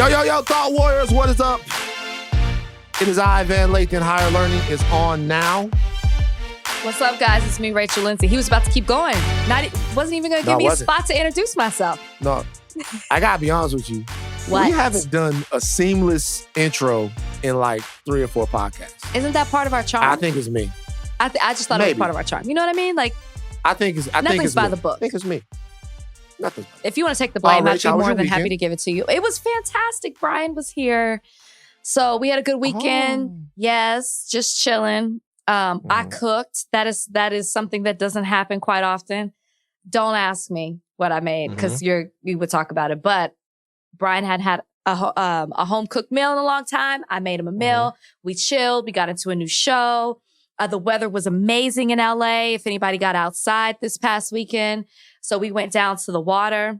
Yo, Thought Warriors, what is up? It is I, Van Lathan. Higher Learning is on now. What's up, guys? It's me, Rachel Lindsay. He was about to keep going. Wasn't even going to give me a spot to introduce myself. No, I got to be honest with you. What? We haven't done a seamless intro in like 3 or 4 podcasts. Isn't that part of our charm? I think it's me. I just thought it was part of our charm. You know what I mean? Like, I think it's nothing's by me. the book. I think it's me. Nothing. If you want to take the blame, I'd Rachel, be more than weekend? happy to give it to you. It was fantastic. Brian was here. So we had a good weekend. Oh. Yes, just chilling. I cooked. That is something that doesn't happen quite often. Don't ask me what I made because we would talk about it. But Brian had a home cooked meal in a long time. I made him a meal. We chilled. We got into a new show. The weather was amazing in LA. If anybody got outside this past weekend. So we went down to the water.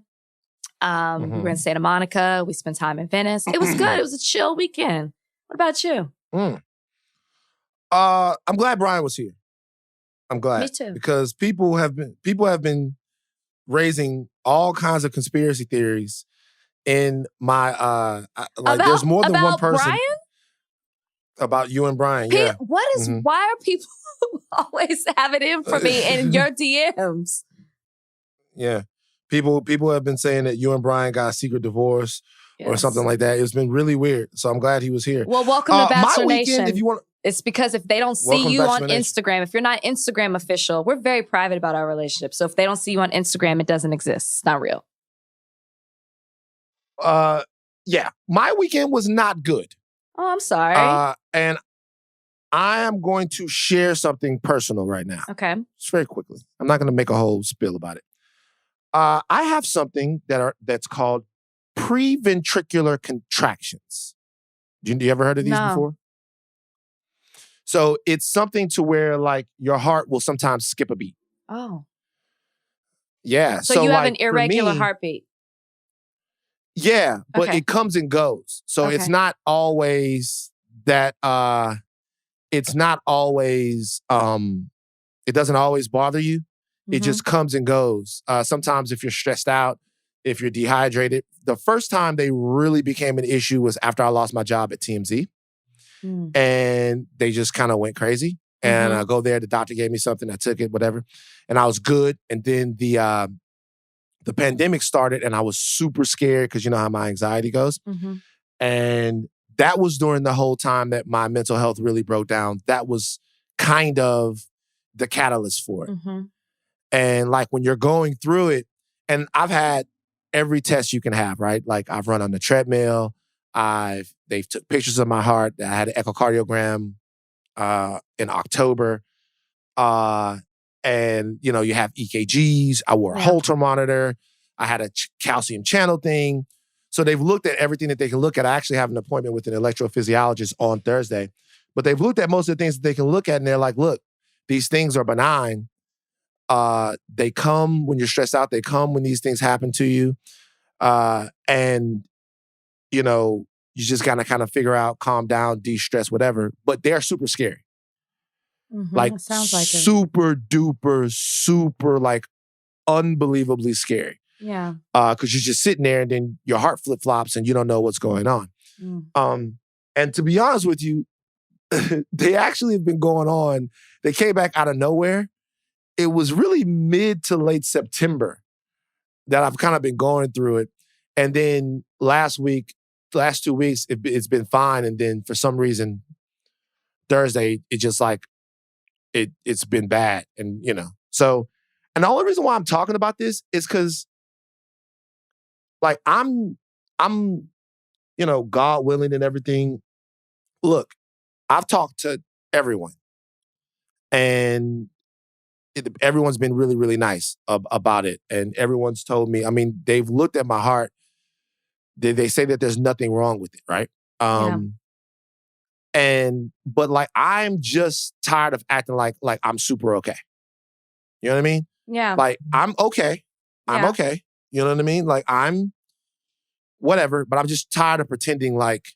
We were in Santa Monica. We spent time in Venice. It was good. It was a chill weekend. What about you? I'm glad Brian was here. I'm glad. Me too. Because people have been raising all kinds of conspiracy theories in my there's more than one person Brian? About you and Brian. Yeah. What is why are people always having in for me in your DMs? Yeah. People have been saying that you and Brian got a secret divorce or something like that. It's been really weird. So I'm glad he was here. Well, welcome to Bachelor my Nation. weekend, if you want. It's because if they don't see you on Instagram, if you're not Instagram official, we're very private about our relationship. So if they don't see you on Instagram, it doesn't exist. It's not real. Yeah. My weekend was not good. Oh, I'm sorry. And I am going to share something personal right now. Okay. Just very quickly. I'm not going to make a whole spiel about it. I have something that's called Pre-Ventricular Contractions. You ever heard of these before? So it's something to where like your heart will sometimes skip a beat. Oh. Yeah. So you have an irregular heartbeat. Yeah, but it comes and goes. So it's not always that it doesn't always bother you. It just comes and goes. Sometimes if you're stressed out, if you're dehydrated. The first time they really became an issue was after I lost my job at TMZ. And they just kind of went crazy. And I go there, the doctor gave me something, I took it, whatever. And I was good. And then the pandemic started and I was super scared because you know how my anxiety goes. And that was during the whole time that my mental health really broke down. That was kind of the catalyst for it. And like when you're going through it, and I've had every test you can have, right? Like I've run on the treadmill. They've took pictures of my heart. I had an echocardiogram in October. And, you know, you have EKGs. I wore a Holter monitor. I had a calcium channel thing. So they've looked at everything that they can look at. I actually have an appointment with an electrophysiologist on Thursday. But they've looked at most of the things that they can look at, and they're like, look, these things are benign. They come when you're stressed out. They come when these things happen to you. And, you know, you just gotta kind of figure out, calm down, de-stress, whatever. But they're super scary. Like super duper, super like unbelievably scary. Yeah. Because you're just sitting there and then your heart flip-flops and you don't know what's going on. And to be honest with you, they actually have been going on. They came back out of nowhere. It was really mid to late September that I've kind of been going through it. And then last 2 weeks, it's been fine. And then for some reason, Thursday, it just like, it's been bad. And, you know, so, and the only reason why I'm talking about this is because like I'm, you know, God willing and everything. Look, I've talked to everyone and everyone's been really, really nice about it. And everyone's told me, I mean, they've looked at my heart. They say that there's nothing wrong with it, right? But like, I'm just tired of acting like I'm super okay. You know what I mean? Yeah. Like, I'm okay. I'm okay. You know what I mean? Like, I'm whatever, but I'm just tired of pretending like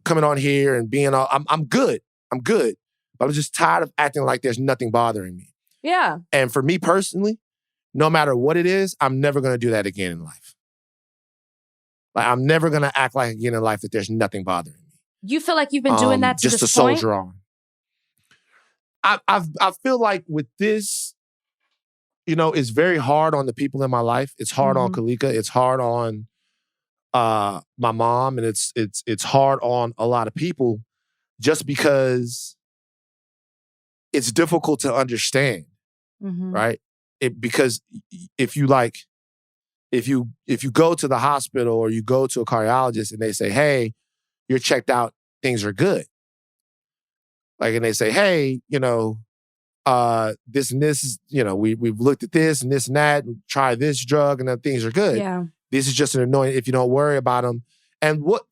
coming on here and being all, I'm good. I'm good. But I'm just tired of acting like there's nothing bothering me. Yeah. And for me personally, no matter what it is, I'm never going to do that again in life. Like, I'm never going to act like again in life that there's nothing bothering me. You feel like you've been doing that to just this to point? soldier on. I feel like with this, it's very hard on the people in my life. It's hard on Kalika. It's hard on my mom, and it's hard on a lot of people just because it's difficult to understand, right? Because if you go to the hospital or you go to a cardiologist and they say, hey, you're checked out, things are good. Like, and they say, hey, this and this, we've looked at this and that, and try this drug, and then things are good. Yeah. This is just an annoying if you don't worry about them. And look,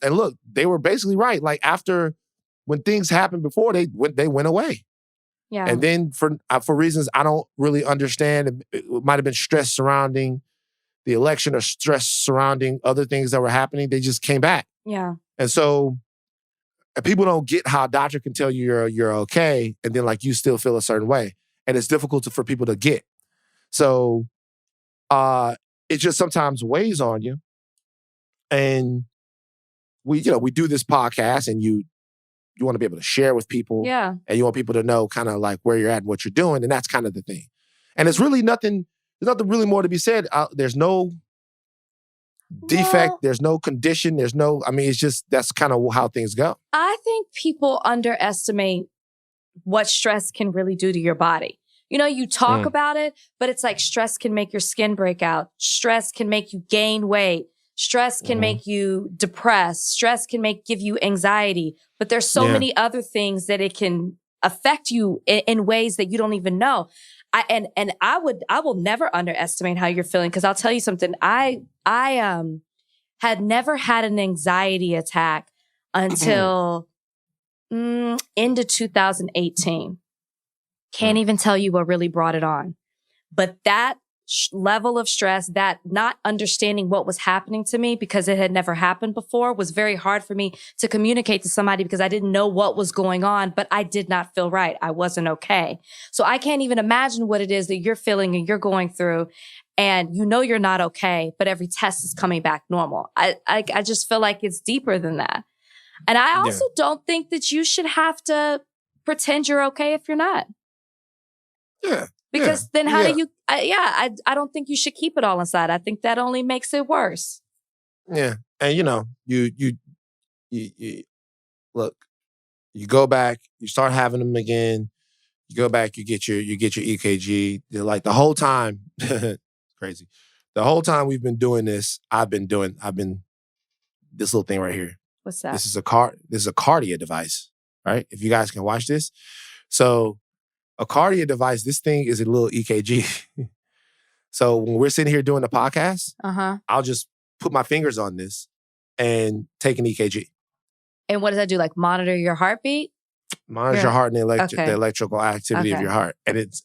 they were basically right. Like, after, when things happened before, they went away. Yeah. And then for reasons I don't really understand, it might have been stress surrounding the election or stress surrounding other things that were happening. They just came back. Yeah. And so people don't get how a doctor can tell you you're okay, and then like you still feel a certain way. And it's difficult for people to get. So it just sometimes weighs on you. And we do this podcast, and you want to be able to share with people. Yeah. And you want people to know kind of like where you're at and what you're doing. And that's kind of the thing. And it's really nothing, there's nothing really more to be said. There's no defect. There's no condition. It's just, that's kind of how things go. I think people underestimate what stress can really do to your body. You talk about it, but it's like stress can make your skin break out. Stress can make you gain weight. Stress can make you depressed. Stress can give you anxiety. But there's so many other things that it can affect you in ways that you don't even know. I will never underestimate how you're feeling, because I'll tell you something. I had never had an anxiety attack until into 2018. Can't even tell you what really brought it on. But that level of stress, that not understanding what was happening to me because it had never happened before, was very hard for me to communicate to somebody, because I didn't know what was going on, but I did not feel right. I wasn't okay. So I can't even imagine what it is that you're feeling and you're going through, and you're not okay, but every test is coming back normal. I just feel like it's deeper than that. And I also don't think that you should have to pretend you're okay if you're not. Yeah. Because then how do you, I don't think you should keep it all inside. I think that only makes it worse. Yeah. And you look, you go back, you start having them again, you go back, you get your EKG. They're like the whole time, crazy. The whole time we've been doing this, I've been this little thing right here. What's that? This is a cardia device, right? If you guys can watch this. So a cardia device, this thing is a little EKG. So when we're sitting here doing the podcast, I'll just put my fingers on this and take an EKG. And what does that do? Like monitor your heartbeat? Monitor your heart and the electrical activity of your heart. And it's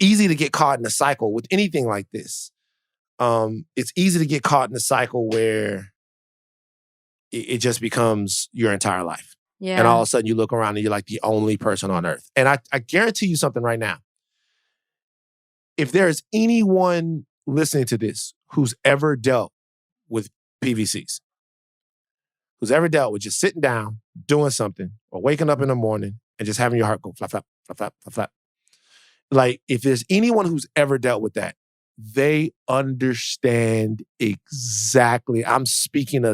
easy to get caught in a cycle with anything like this. It's easy to get caught in a cycle where it just becomes your entire life. Yeah. And all of a sudden you look around and you're like the only person on earth. And I guarantee you something right now. If there is anyone listening to this who's ever dealt with PVCs, who's ever dealt with just sitting down, doing something, or waking up in the morning and just having your heart go flap, flap, flap, flap, flap, flap. Like, if there's anyone who's ever dealt with that, they understand exactly. If I'm speaking a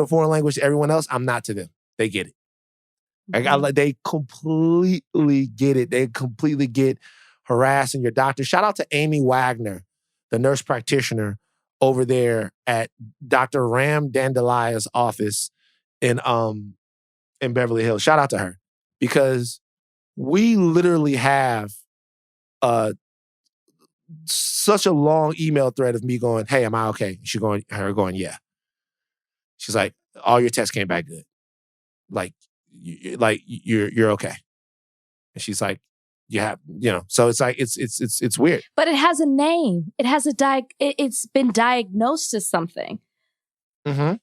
foreign language to everyone else, I'm not to them. They get it. They completely get it. They completely get harassing your doctor. Shout out to Amy Wagner, the nurse practitioner over there at Dr. Ram Dandelia's office in Beverly Hills. Shout out to her, because we literally have such a long email thread of me going, "Hey, am I okay?" She going, "Yeah." She's like, "All your tests came back good. Like you're okay." And she's like, "You have, So it's like it's weird. But it has a name. It has it's been diagnosed as something.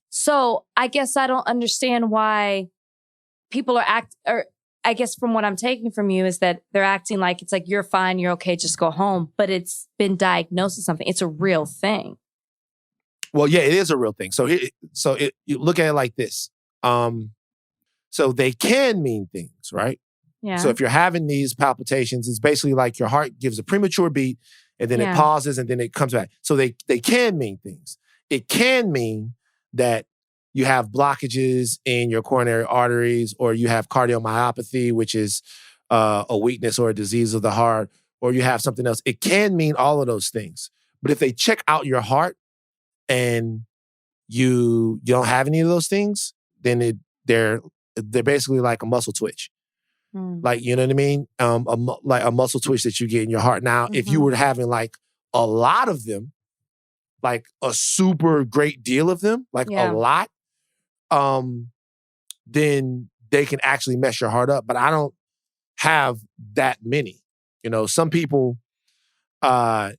So I guess I don't understand why people or I guess from what I'm taking from you is that they're acting like it's like, you're fine, you're okay, just go home. But it's been diagnosed as something. It's a real thing. Well, yeah, it is a real thing. So you look at it like this. So they can mean things, right? Yeah. So if you're having these palpitations, it's basically like your heart gives a premature beat and then it pauses and then it comes back. So they can mean things. It can mean that you have blockages in your coronary arteries, or you have cardiomyopathy, which is a weakness or a disease of the heart, or you have something else. It can mean all of those things. But if they check out your heart and you don't have any of those things, then they're basically like a muscle twitch. Like, you know what I mean? Like a muscle twitch that you get in your heart. Now, if you were having like a lot of them, like a super great deal of them, like a lot, then they can actually mess your heart up. But I don't have that many. You know, some people, and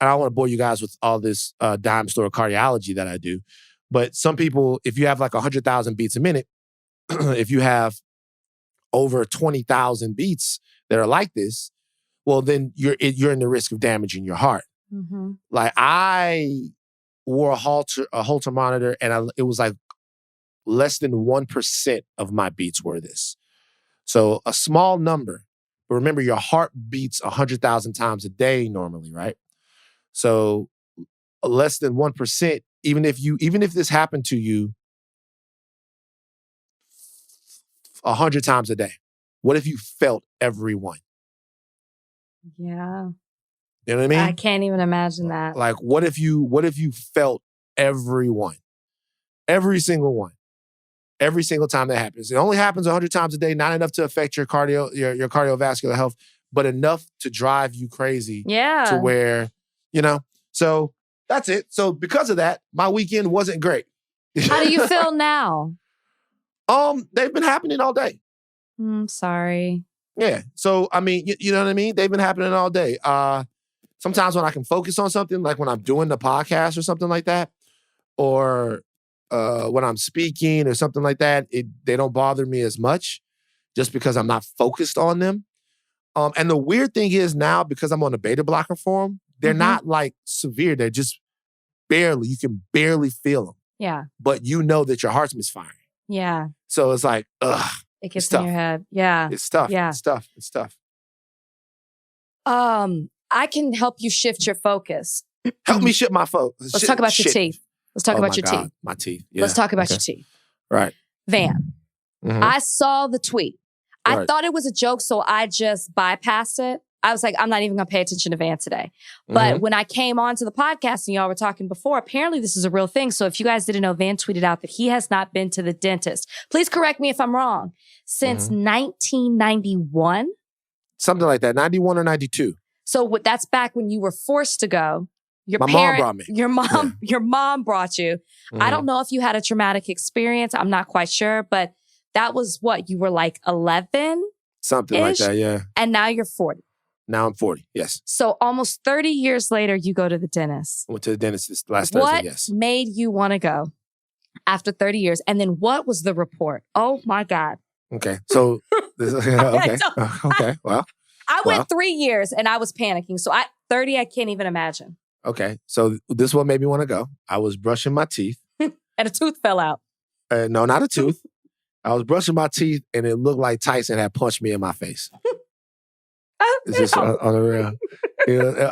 I don't want to bore you guys with all this dime store cardiology that I do, but some people, if you have like 100,000 beats a minute, if you have over 20,000 beats that are like this, well, then you're in the risk of damaging your heart. Like I wore a Holter monitor, and it was like less than 1% of my beats were this. So a small number, but remember your heart beats 100,000 times a day normally, right? So less than 1%, even if this happened to you 100 times a day, what if you felt every one? Yeah. You know what I mean? I can't even imagine that. Like, what if you felt every one? Every single one. Every single time that happens. It only happens 100 times a day, not enough to affect your cardiovascular health, but enough to drive you crazy. Yeah. To where, so that's it. So because of that, my weekend wasn't great. How do you feel now? They've been happening all day. Sorry. Yeah. So, I mean, you know what I mean? They've been happening all day. Sometimes when I can focus on something, like when I'm doing the podcast or something like that, or when I'm speaking or something like that, they don't bother me as much just because I'm not focused on them. And the weird thing is now, because I'm on a beta blocker form, they're not like severe. They're just you can barely feel them. Yeah. But you know that your heart's misfiring. Yeah. So it's like, ugh. It gets in your head. Yeah. It's tough. Yeah. It's tough. It's tough. I can help you shift your focus. Help me shift my focus. Let's talk about your teeth. Let's talk about your teeth. My teeth. Yeah. Let's talk about your teeth. Right. Van. I saw the tweet. Right. I thought it was a joke, so I just bypassed it. I was like, I'm not even going to pay attention to Van today. But when I came onto the podcast and y'all were talking before, apparently this is a real thing. So if you guys didn't know, Van tweeted out that he has not been to the dentist. Please correct me if I'm wrong. Since 1991? Something like that. 91 or 92. So that's back when you were forced to go. My mom brought me. Your mom brought you. I don't know if you had a traumatic experience. I'm not quite sure. But that was what? You were like 11? Something like that, yeah. And now you're 40. Now I'm 40, yes. So almost 30 years later, you go to the dentist. I went to the dentist this last Thursday, yes. What made you want to go after 30 years? And then what was the report? Oh, my God. Okay. So, okay. Well. I went 3 years and I was panicking. So 30, I can't even imagine. Okay. So this is what made me want to go. I was brushing my teeth. And a tooth fell out. No, not a tooth. I was brushing my teeth and it looked like Tyson had punched me in my face. It's just on the real.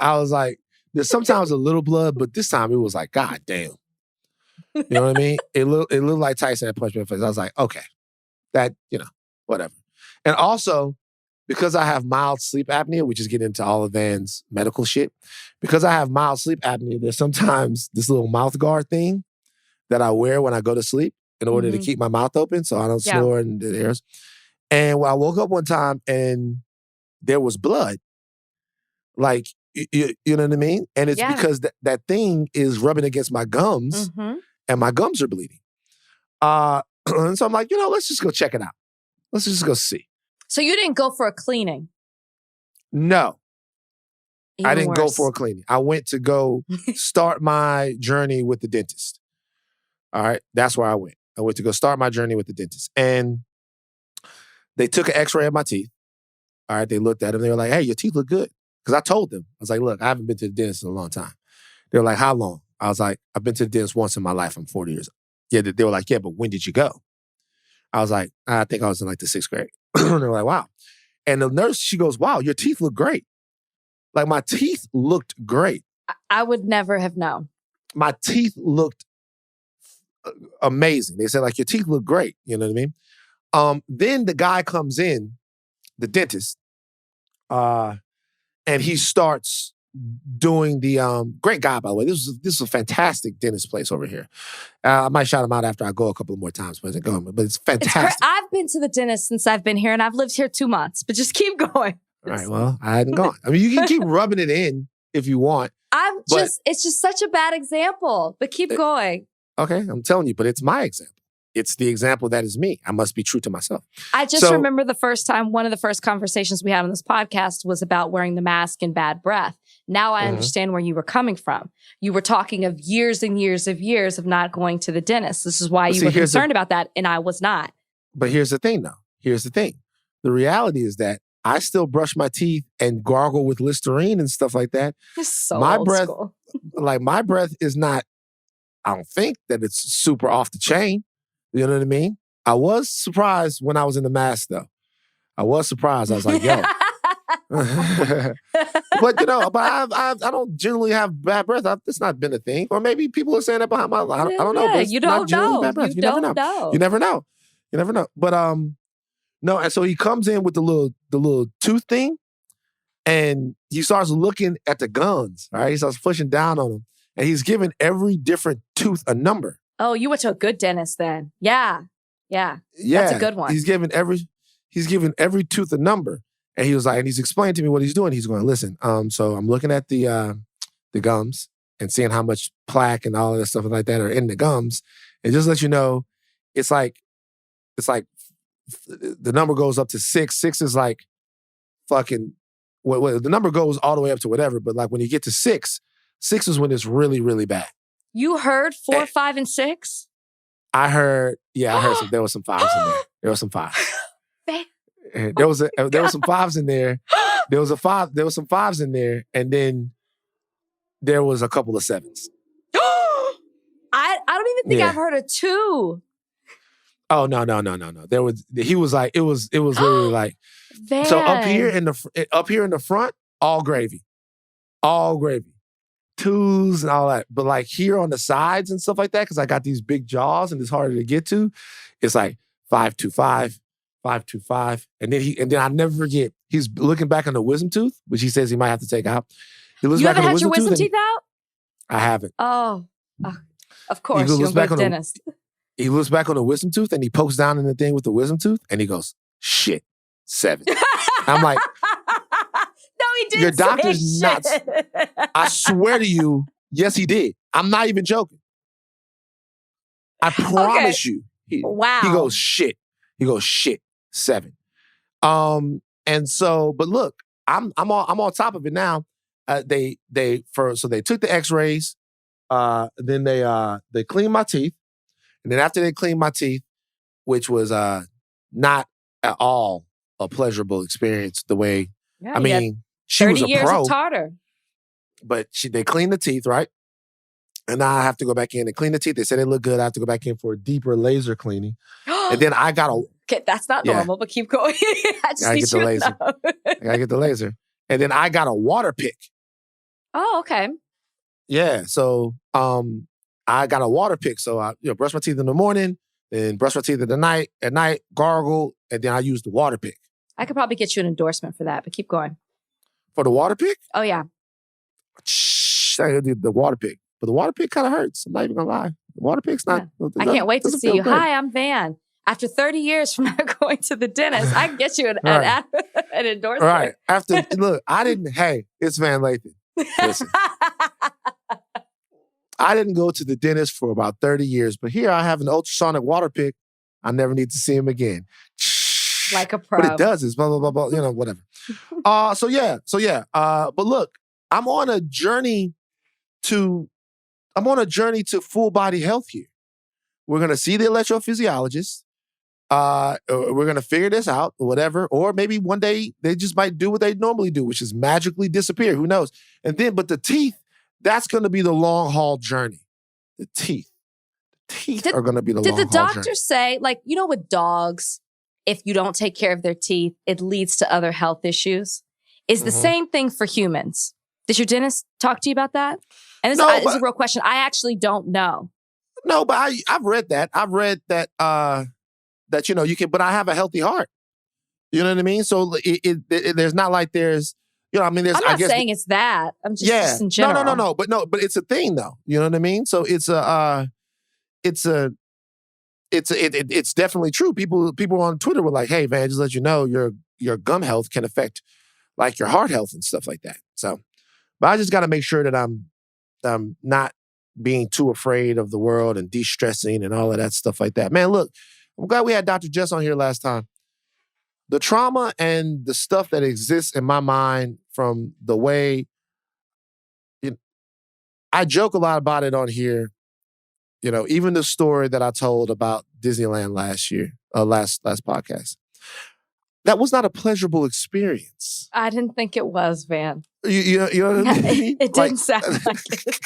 I was like, there's sometimes a little blood, but this time it was like, God damn. You know what I mean? It looked like Tyson had punched me in the face. I was like, okay, that, whatever. And also, because I have mild sleep apnea, which is getting into all of Van's medical shit, because I have mild sleep apnea, there's sometimes this little mouth guard thing that I wear when I go to sleep in order to keep my mouth open so I don't snore and it airs. And when I woke up one time and there was blood, like, you know what I mean? And it's because that thing is rubbing against my gums and my gums are bleeding. And so I'm like, let's just go check it out. Let's just go see. So you didn't go for a cleaning? No. I didn't go worse. for a cleaning. I went to go start my journey with the dentist. All right. That's where I went. I went to go start my journey with the dentist. And they took an x-ray of my teeth. All right. They looked at them. They were like, hey, your teeth look good. Because I told them. I was like, look, I haven't been to the dentist in a long time. They were like, how long? I was like, I've been to the dentist once in my life. I'm 40 years old. Yeah, they were like, yeah, but when did you go? I was like, I think I was in like the 6th grade. And they're like, wow. And the nurse, she goes, wow, your teeth look great. Like my teeth looked great. I would never have known. My teeth looked amazing. They said like, your teeth look great. You know what I mean? Then the guy comes in, the dentist, and he starts doing the great guy, by the way. This is a fantastic dentist place over here. I might shout him out after I go a couple more times, but it's fantastic. I've been to the dentist since I've been here, and I've lived here 2 months. But just keep going. All right. Well, I hadn't gone. I mean, you can keep rubbing it in if you want. It's just such a bad example. But keep going. Okay, I'm telling you, but it's my example. It's the example that is me. I must be true to myself. I just remember the first time, one of the first conversations we had on this podcast was about wearing the mask and bad breath. Now I understand where you were coming from. You were talking of years and years of not going to the dentist. This is why you were concerned about that, and I was not. But here's the thing, though. Here's the thing. The reality is that I still brush my teeth and gargle with Listerine and stuff like that. You're so my old breath, school. like my breath is not, I don't think that it's super off the chain. You know what I mean? I was surprised when I was in the mask, though. I was surprised. I was like, yo. But, I don't generally have bad breath. It's not been a thing. Or maybe people are saying that behind my life. I don't know. But you don't know. Bad breath. You don't know. You never know. You never know. But, no, and so he comes in with the little tooth thing, and he starts looking at the gums, right? He starts pushing down on them, and he's giving every different tooth a number. Oh, you went to a good dentist then. Yeah. That's a good one. He's giving every tooth a number. And he was like, and he's explaining to me what he's doing. He's going, listen, so I'm looking at the gums and seeing how much plaque and all of that stuff like that are in the gums. And just let you know, it's like the number goes up to 6. 6 is like fucking, the number goes all the way up to whatever. But like when you get to 6 is when it's really, really bad. You heard 4, 5, and 6? I heard there was some 5s in there. There was some 5s. There was some 5s in there. There was some 5s in there, and then there was a couple of 7s. I don't even think I've heard a 2. Oh no. He was like, it was literally like, Van. So up here in the front, all gravy. 2s and all that. But like here on the sides and stuff like that, because I got these big jaws and it's harder to get to, it's like 525, 525. And then I never forget, he's looking back on the wisdom tooth, which he says he might have to take out. You haven't had your wisdom teeth out? I haven't. Oh, of course. You don't go to the dentist. He looks back on the wisdom tooth and he pokes down in the thing with the wisdom tooth and he goes, shit, 7. I'm like, no, he didn't. Your doctor's nuts. I swear to you, yes, he did. I'm not even joking. I promise you. Wow. He goes, shit. 7. And so, but look, I'm on top of it now. They took the X-rays. Then they cleaned my teeth. And then after they cleaned my teeth, which was not at all a pleasurable experience, the way, I mean, she was a pro. 30 years of tartar. But they cleaned the teeth, right? And now I have to go back in and clean the teeth. They said they look good. I have to go back in for a deeper laser cleaning. And then I got okay, that's not normal, but keep going. I just need you to know. I gotta get the laser. And then I got a water pick. Oh, okay. Yeah, so I got a water pick. So I brush my teeth in the morning, then brush my teeth at night, gargle, and then I use the water pick. I could probably get you an endorsement for that, but keep going. For the water pick? Oh, yeah. I did the water pick. But the water pick kind of hurts. I'm not even going to lie. The water pick's not... Yeah. I can't wait to see you. Good. Hi, I'm Van. After 30 years from not going to the dentist, I can get you an endorsement. Right. Look, it's Van Lathan. Listen. I didn't go to the dentist for about 30 years, but here I have an ultrasonic water pick. I never need to see him again. Like a pro. What it does is blah, blah, blah, blah, whatever. So yeah. But look, I'm on a journey to full body health here. We're going to see the electrophysiologist. We're going to figure this out or whatever. Or maybe one day they just might do what they normally do, which is magically disappear. Who knows? But the teeth, That's going to be the long haul journey. The teeth. Teeth are going to be the long haul journey. Did the doctor say, like, you know, with dogs, if you don't take care of their teeth, it leads to other health issues? Is the same thing for humans? Did your dentist talk to you about that? And this is a real question. I actually don't know. No, but I've read that. I've read that, that, you know, you can, but I have a healthy heart. You know what I mean? So there's not like there's, you know, I mean, there's, I'm not saying it's that. I'm just in general. No. But it's a thing though. You know what I mean? So it's definitely true. People on Twitter were like, hey man, just let you know your gum health can affect like your heart health and stuff like that. So, but I just got to make sure that I'm not being too afraid of the world and de-stressing and all of that stuff like that. Man, look, I'm glad we had Dr. Jess on here last time. The trauma and the stuff that exists in my mind from the way, you know, I joke a lot about it on here. You know, even the story that I told about Disneyland last year, last podcast, that was not a pleasurable experience. I didn't think it was, Van. You know what I mean? It didn't sound like it.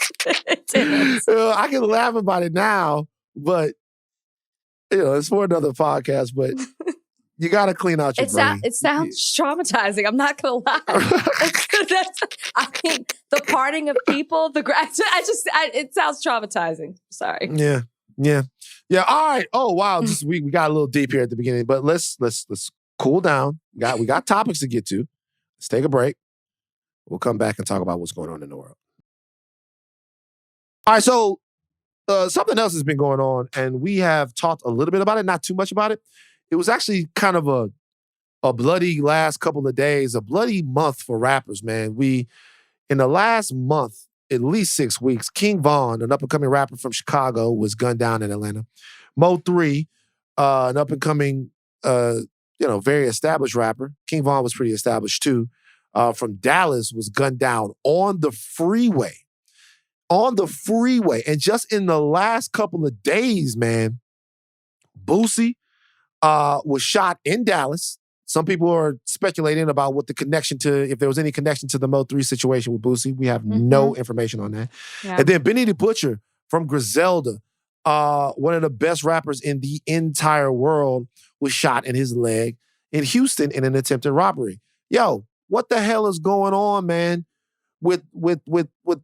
It didn't. I can laugh about it now, but you know, it's for another podcast. But you got to clean out your brain. It sounds traumatizing. I'm not going to lie. I mean, the parting of people, it sounds traumatizing. Sorry. Yeah. All right. Oh wow. We got a little deep here at the beginning, but let's cool down. We got topics to get to. Let's take a break. We'll come back and talk about what's going on in the world. All right. So something else has been going on, and we have talked a little bit about it, not too much about it. It was actually kind of a bloody last couple of days, a bloody month for rappers, man. In the last month, at least 6 weeks, King Von, an up-and-coming rapper from Chicago, was gunned down in Atlanta. Mo3, an up-and-coming, very established rapper. King Von was pretty established too. From Dallas, was gunned down on the freeway. And just in the last couple of days, man, Boosie was shot in Dallas. Some people are speculating about if there was any connection to the Mo3 situation with Boosie. We have no information on that. Yeah. And then Benny the Butcher from Griselda, one of the best rappers in the entire world, was shot in his leg in Houston in an attempted robbery. Yo, what the hell is going on, man, with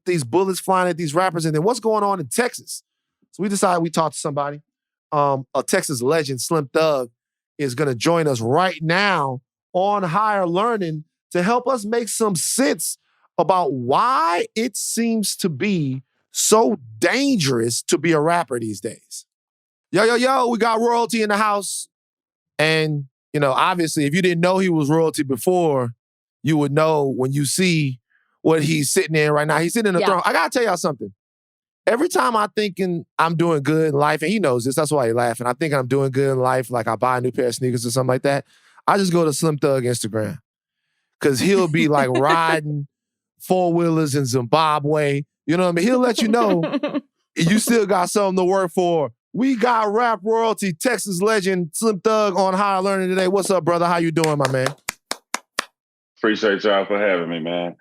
these bullets flying at these rappers? And then what's going on in Texas? So we decided we talked to somebody. A Texas legend, Slim Thug, is going to join us right now on Higher Learning to help us make some sense about why it seems to be so dangerous to be a rapper these days. Yo, we got royalty in the house. And, you know, obviously, if you didn't know he was royalty before, you would know when you see what he's sitting in right now. He's sitting in the throne. I got to tell y'all something. Every time I'm thinking I'm doing good in life, and he knows this, that's why he's laughing. I think I'm doing good in life, like I buy a new pair of sneakers or something like that. I just go to Slim Thug Instagram. Because he'll be like riding four-wheelers in Zimbabwe. You know what I mean? He'll let you know you still got something to work for. We got rap royalty, Texas legend, Slim Thug on Higher Learning today. What's up, brother? How you doing, my man? Appreciate y'all for having me, man.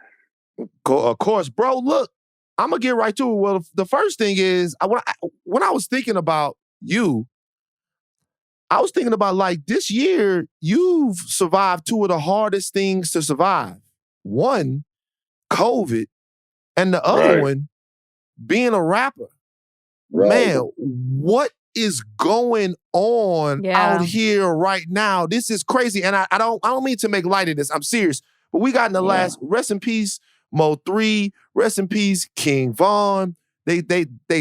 Of course, bro. Look, I'm going to get right to it. Well, the first thing is, when I was thinking about you, I was thinking about, like, this year, you've survived two of the hardest things to survive. One, COVID, and the other one, being a rapper. Right. Man, what is going on out here right now? This is crazy. And I don't mean to make light of this. I'm serious. But we got in the last, rest in peace, Mo3, rest in peace, King Von. They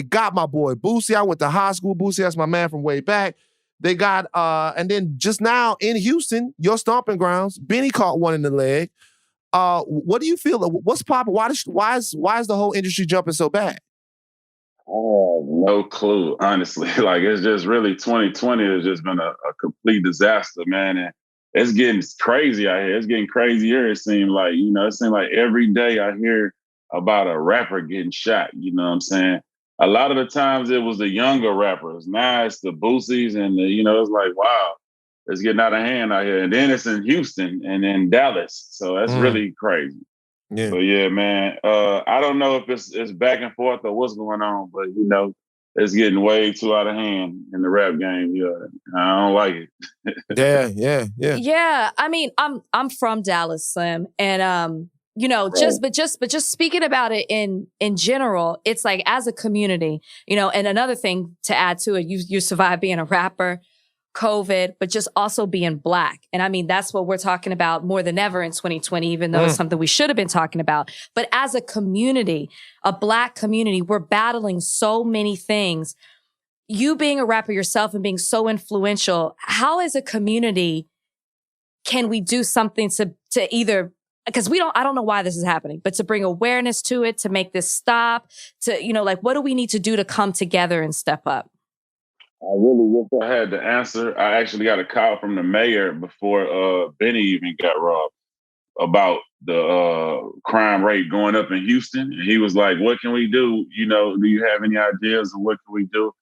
got my boy Boosie. I went to high school. Boosie, that's my man from way back. They got, and then just now in Houston, your stomping grounds, Benny caught one in the leg. What do you feel? What's popping? Why is the whole industry jumping so bad? Oh, no clue, honestly. Like, it's just really 2020 has just been a complete disaster, man. And it's getting crazy out here. It's getting crazier, it seems like. You know, it seems like every day I hear about a rapper getting shot. You know what I'm saying? A lot of the times it was the younger rappers. Now it's the Boosies and it's like, wow, it's getting out of hand out here. And then it's in Houston and in Dallas. So that's really crazy. Yeah. But yeah, man, I don't know if it's back and forth or what's going on, but it's getting way too out of hand in the rap game. Yeah, I don't like it. Yeah. I mean, I'm from Dallas, Slim, and just speaking about it in general, it's like as a community, and another thing to add to it, you survived being a rapper, COVID, but just also being Black. And I mean, that's what we're talking about more than ever in 2020, even though it's something we should have been talking about. But as a community, a Black community, we're battling so many things. You being a rapper yourself and being so influential, how as a community can we do something to either, because I don't know why this is happening, but to bring awareness to it, to make this stop, what do we need to do to come together and step up? I really wish I had the answer. I actually got a call from the mayor before Benny even got robbed about the crime rate going up in Houston. And he was like, what can we do? Do you have any ideas of what can we do?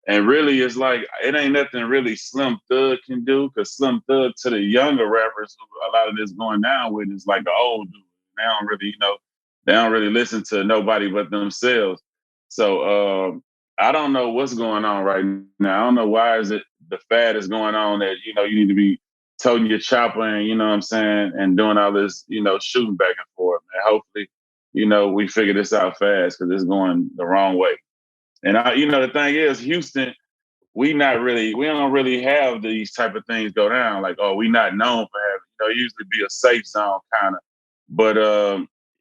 And really, it's like, it ain't nothing really Slim Thug can do, because Slim Thug, to the younger rappers, who a lot of this going down with, is like the old dude. They don't really listen to nobody but themselves. So I don't know what's going on right now. I don't know why is it the fad is going on that, you need to be toting your chopper and, you know what I'm saying, and doing all this, shooting back and forth. And hopefully, we figure this out fast, because it's going the wrong way. And the thing is, Houston, we don't really have these type of things go down. Like, we not known for having, usually be a safe zone kind of. But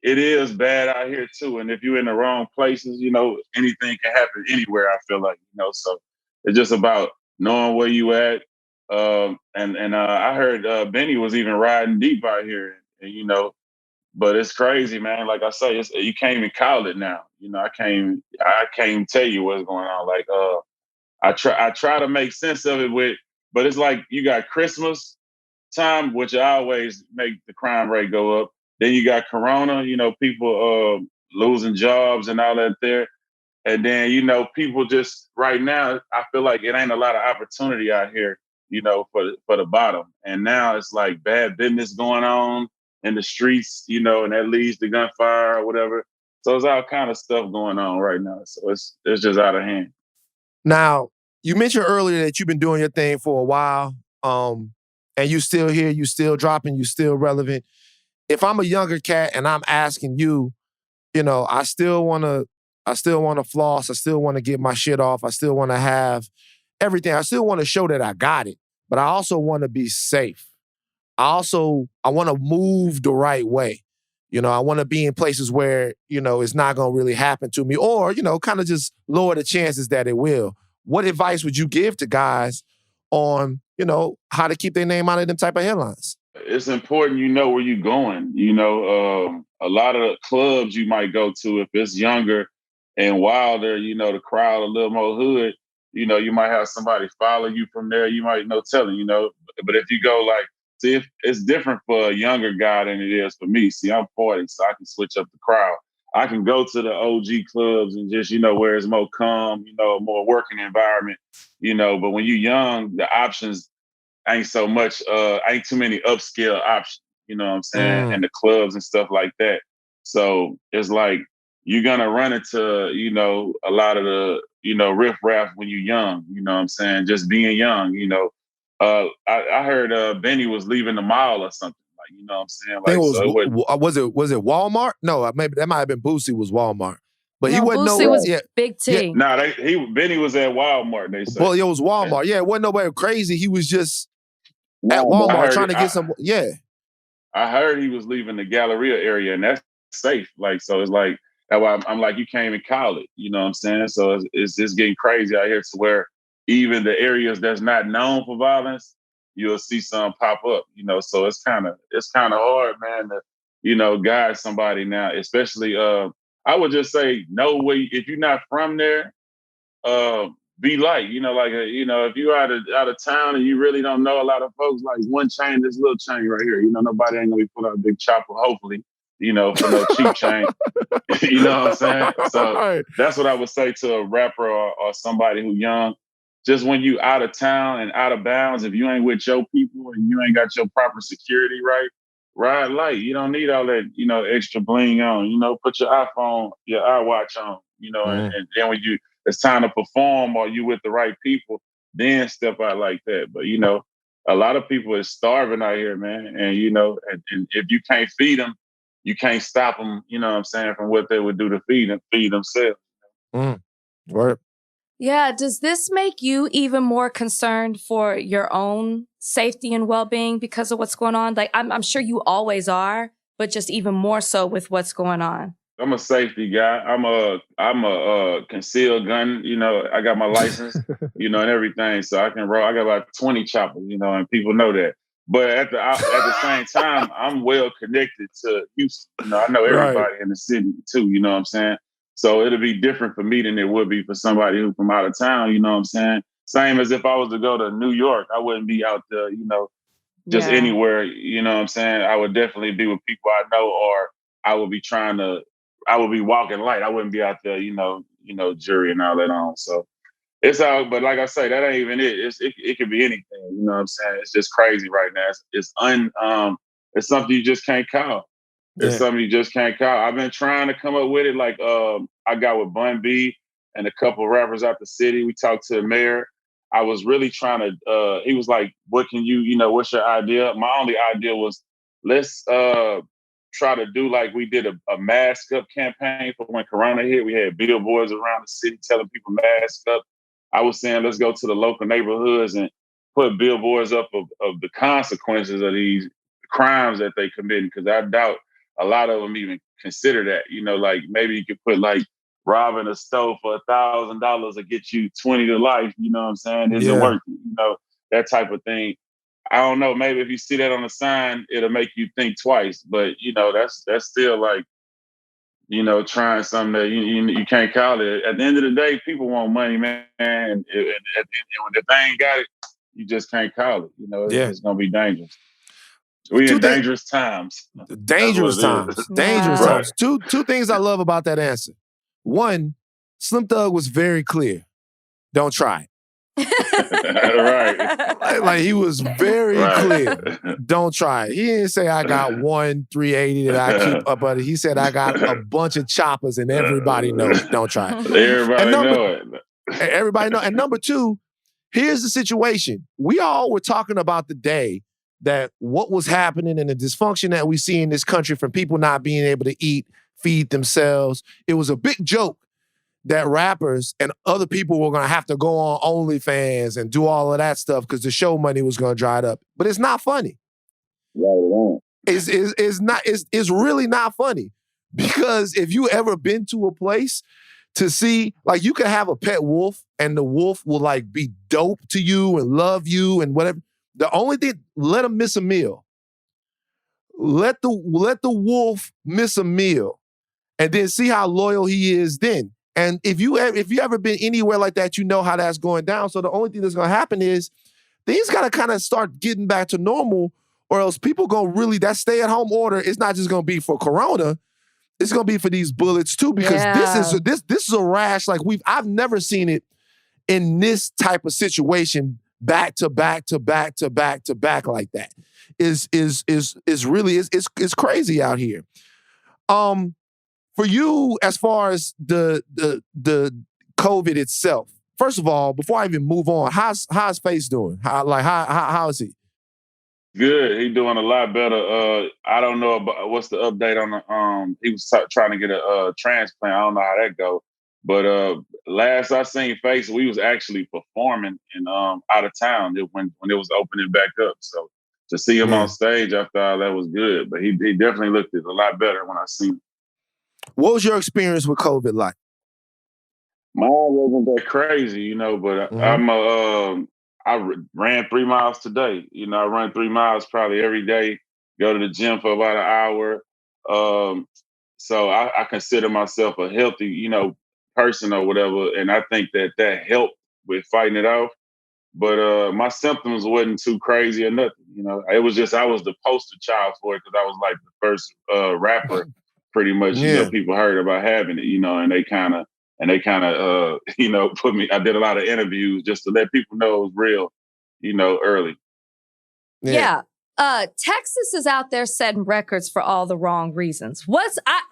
it is bad out here too. And if you're in the wrong places, anything can happen anywhere, I feel like, so it's just about knowing where you at. And I heard Benny was even riding deep out here, and but it's crazy, man. Like I say, you can't even call it now. I can't even tell you what's going on. Like, I try to make sense of it but it's like you got Christmas time, which always make the crime rate go up. Then you got Corona, people losing jobs and all that there. And then, people just right now, I feel like it ain't a lot of opportunity out here, for the bottom. And now it's like bad business going on in the streets, and that leads to gunfire or whatever. So it's all kind of stuff going on right now. So it's just out of hand. Now, you mentioned earlier that you've been doing your thing for a while, and you still here, you still dropping, you still relevant. If I'm a younger cat and I'm asking you, I still want to floss, I still want to get my shit off, I still want to have everything, I still want to show that I got it, but I also want to be safe. I want to move the right way. I want to be in places where, it's not going to really happen to me, or, kind of just lower the chances that it will. What advice would you give to guys on, how to keep their name out of them type of headlines? It's important where you're going. A lot of the clubs you might go to, if it's younger and wilder, the crowd a little more hood, you might have somebody follow you from there. You might tell them, but if you go see, if it's different for a younger guy than it is for me. See, I'm 40, so I can switch up the crowd. I can go to the OG clubs and just, where it's more calm, more working environment, but when you're young, the options ain't so much, ain't too many upscale options, you know what I'm saying? And the clubs and stuff like that. So it's like, you're going to run into, a lot of the, riffraff when you're young, you know what I'm saying? Just being young, I heard Benny was leaving the mall or something. Like, you know what I'm saying? Like, was it Walmart? No, maybe that might have been Boosie was Walmart. But he wasn't Boosie was Big T. Yeah. Benny was at Walmart, they said. Well, it was Walmart. Yeah, it wasn't nobody crazy. He was just at Walmart trying to get some. Yeah. I heard he was leaving the Galleria area, and that's safe. Like, so it's like, that's why I'm like, you can't even call it. You know what I'm saying? So it's just getting crazy out here to where even the areas that's not known for violence, you'll see some pop up, so it's kind of hard, man, to, guide somebody now, especially, I would just say, no way, if you're not from there, be light, if you're out of town and you really don't know a lot of folks, like one chain, this little chain right here, nobody ain't gonna be putting out a big chopper, hopefully, for no cheap chain. You know what I'm saying? So that's what I would say to a rapper or somebody who's young. Just when you out of town and out of bounds, if you ain't with your people and you ain't got your proper security ride light. You don't need all that, extra bling on. Put your iPhone, your iWatch on. And then when it's time to perform, or you with the right people, then step out like that. But a lot of people is starving out here, man. And and if you can't feed them, you can't stop them. You know what I'm saying, from what they would do to feed themselves. Right. Yeah. Does this make you even more concerned for your own safety and well-being because of what's going on? Like, I'm sure you always are, but just even more so with what's going on. I'm a safety guy. I'm a concealed gun. I got my license, and everything, so I can roll. I got about 20 choppers, and people know that. But at the same time, I'm well connected to Houston. I know everybody in the city too. You know what I'm saying? So it'll be different for me than it would be for somebody who from out of town. You know what I'm saying? Same as if I was to go to New York, I wouldn't be out there. Just anywhere. You know what I'm saying? I would definitely be with people I know, or I would be I would be walking light. I wouldn't be out there, jury and all that on. So it's all, but like I say, that ain't even it. It could be anything. You know what I'm saying? It's just crazy right now. It's something you just can't call. It's something you just can't call. I've been trying to come up with it. Like I got with Bun B and a couple of rappers out the city. We talked to the mayor. I was really trying to. He was like, "What can what's your idea?" My only idea was, let's try to do like we did a mask up campaign for when Corona hit. We had billboards around the city telling people mask up. I was saying, let's go to the local neighborhoods and put billboards up of the consequences of these crimes that they committed, because I doubt a lot of them even consider that. Like maybe you could put like robbing a store for $1,000 to get you 20 to life. You know what I'm saying? Is it worth it? That type of thing. I don't know. Maybe if you see that on the sign, it'll make you think twice. But that's still like, trying something that you can't call it. At the end of the day, people want money, man. And if they ain't got it, you just can't call it. It's gonna be dangerous. We in dangerous times. Dangerous times. Dangerous times. Two things I love about that answer. One, Slim Thug was very clear. Don't try it. Right. Like he was very clear. Don't try it. He didn't say I got 380 that I keep up, but he said I got a bunch of choppers and everybody knows. Don't try it. Everybody know it. Everybody know. And number two, here's the situation. We all were talking about the day that what was happening and the dysfunction that we see in this country from people not being able to eat, feed themselves. It was a big joke that rappers and other people were going to have to go on OnlyFans and do all of that stuff because the show money was going to dry up. But it's not funny. It's really not funny, because if you ever been to a place to see, like, you can have a pet wolf and the wolf will like be dope to you and love you and whatever. The only thing, let him miss a meal. Let the wolf miss a meal and then see how loyal he is then. And if you ever been anywhere like that, you know how that's going down. So the only thing that's going to happen is things got to kind of start getting back to normal, or else people going to really, that stay-at-home order is not just going to be for Corona. It's going to be for these bullets too, because this is a rash like I've never seen it in this type of situation back to back to back to back to back like that. Is really crazy out here. For you, as far as the COVID itself, first of all, before I even move on, how's Face doing? How is he? Good. He's doing a lot better. I don't know about what's the update on the. He was trying to get a transplant. I don't know how that goes. But last I seen Face, we was actually performing in out of town when it was opening back up. So to see him on stage after all that was good. But he definitely looked a lot better when I seen him. What was your experience with COVID like? Mine wasn't that crazy, but I ran 3 miles today. I run 3 miles probably every day, go to the gym for about an hour. So I consider myself a healthy, person or whatever. And I think that helped with fighting it off. But my symptoms wasn't too crazy or nothing. It was just, I was the poster child for it because I was like the first rapper pretty much, people heard about having it, and they kind of, put me, I did a lot of interviews just to let people know it was real, early. Yeah. Texas is out there setting records for all the wrong reasons.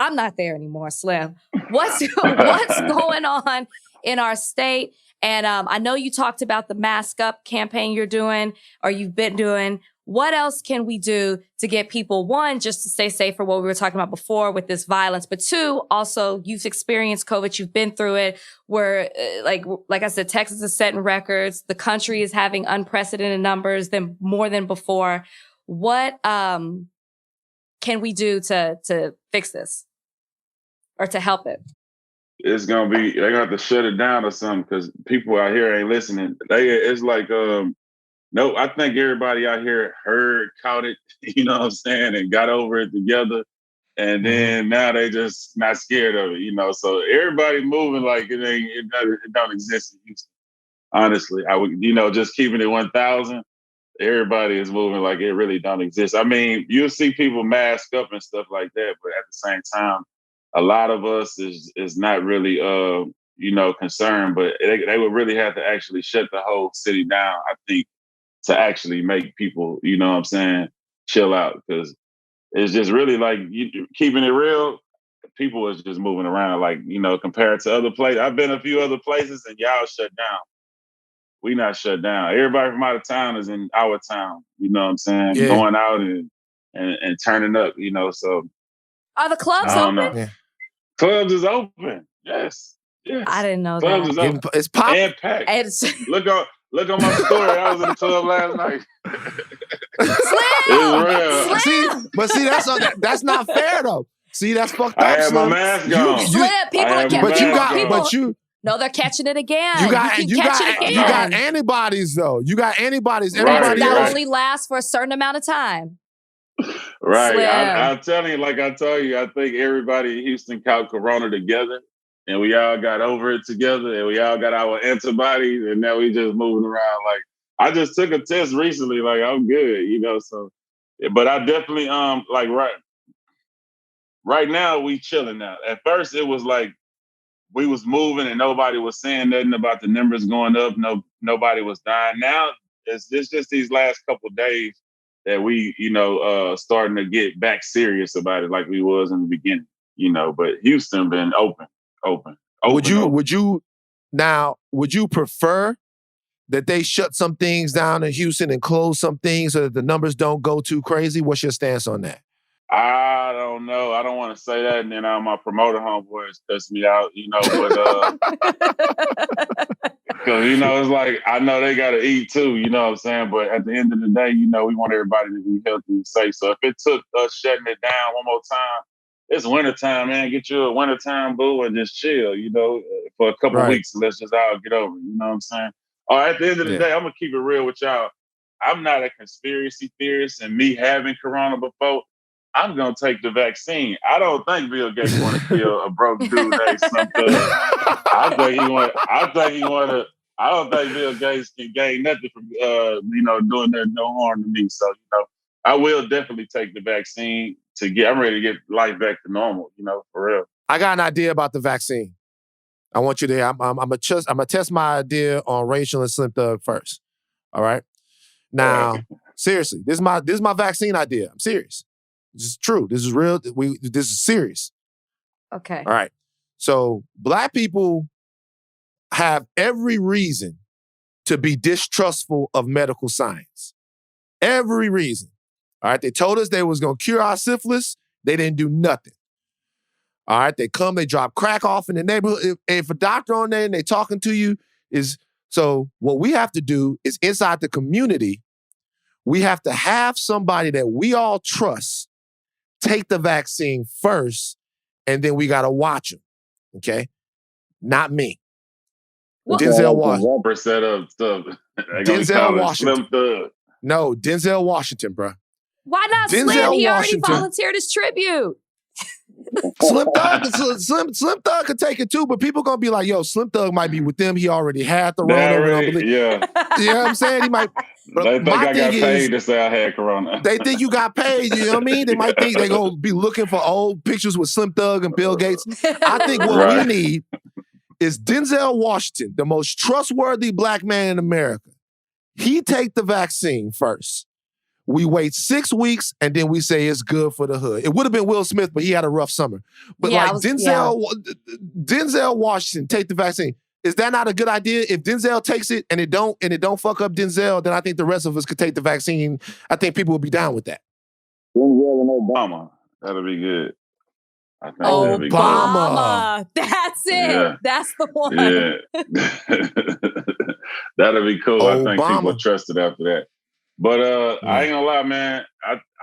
I'm not there anymore, Slim. What's going on in our state? And I know you talked about the mask up campaign you're doing, or you've been doing. What else can we do to get people, one, just to stay safe for what we were talking about before with this violence, but two, also you've experienced COVID, you've been through it, where like I said, Texas is setting records. The country is having unprecedented numbers more than before. What can we do to fix this or to help it? It's gonna be, they're gonna have to shut it down or something, because people out here ain't listening. It's like no, I think everybody out here caught it, you know what I'm saying, and got over it together. And then now they just not scared of it, you know. So everybody moving like it don't exist in Houston. Honestly, I would, just keeping it 1,000. Everybody is moving like it really don't exist. I mean, you'll see people mask up and stuff like that, but at the same time, a lot of us is not really concerned. But they would really have to actually shut the whole city down, I think, to actually make people, you know what I'm saying, chill out. Because it's just really like keeping it real. People is just moving around like, compared to other places. I've been a few other places and y'all shut down. We not shut down. Everybody from out of town is in our town. You know what I'm saying? Yeah. Going out and turning up, so. Are the clubs open? Yeah. Clubs is open. Yes. I didn't know clubs that. Is open. It's popping. And packed. Look on my story. I was in the club last night. Slim! See, that's not fair though. See, that's fucked up. I had my mask on. Slim, people are catching. No, they're catching it again. You got antibodies though. You got antibodies. Everybody that only lasts for a certain amount of time. Right. I'm telling you, like I told you, I think everybody in Houston caught Corona together, and we all got over it together, and we all got our antibodies, and now we just moving around. Like, I just took a test recently, like I'm good, so. But I definitely like right now we chilling now. At first it was like we was moving and nobody was saying nothing about the numbers going up. Nobody was dying. Now it's just these last couple of days that we, starting to get back serious about it like we was in the beginning, but Houston been open. Would you prefer that they shut some things down in Houston and close some things so that the numbers don't go too crazy? What's your stance on that? I don't know. I don't want to say that, and then my promoter homeboys cuss me out, but because it's like I know they gotta eat too, you know what I'm saying? But at the end of the day, we want everybody to be healthy and safe. So if it took us shutting it down one more time, it's wintertime, man. Get you a wintertime boo and just chill, for a couple of weeks. Let's just all get over it, you know what I'm saying? Or at the end of the day, I'm gonna keep it real with y'all. I'm not a conspiracy theorist, and me having Corona before, I'm gonna take the vaccine. I don't think Bill Gates want to kill a broke dude named something. I don't think Bill Gates can gain nothing from doing no harm to me. So I will definitely take the vaccine I'm ready to get life back to normal. For real. I got an idea about the vaccine. I want you to. I'm gonna test my idea on Rachel and Slim Thug first. All right. Now, seriously, this is my vaccine idea. I'm serious. This is true. This is real. This is serious. Okay. All right. So Black people have every reason to be distrustful of medical science. Every reason. All right. They told us they was gonna cure our syphilis. They didn't do nothing. All right, they drop crack off in the neighborhood. If a doctor on there and they talking to you so what we have to do is inside the community, we have to have somebody that we all trust take the vaccine first, and then we got to watch them, okay? Not me. Denzel Washington. Denzel Washington. No, Denzel Washington, bro. Why not Slim? He already volunteered his tribute. Slim Thug could take it too, but people gonna be like, yo, Slim Thug might be with them. He already had the Corona. Yeah. You know what I'm saying? He might. They think I got paid to say I had Corona. They think you got paid, you know what I mean? They might think they gonna be looking for old pictures with Slim Thug and Bill Gates. I think what we need is Denzel Washington, the most trustworthy Black man in America. He take the vaccine first. We wait 6 weeks and then we say it's good for the hood. It would have been Will Smith, but he had a rough summer. But Denzel Washington, take the vaccine. Is that not a good idea? If Denzel takes it and it don't fuck up Denzel, then I think the rest of us could take the vaccine. I think people will be down with that. Denzel and Obama. That'll be good. I think that'll be good. Obama. That's it. Yeah. That's the one. Yeah. That'll be cool. I think people trust it after that. But I ain't gonna lie, man.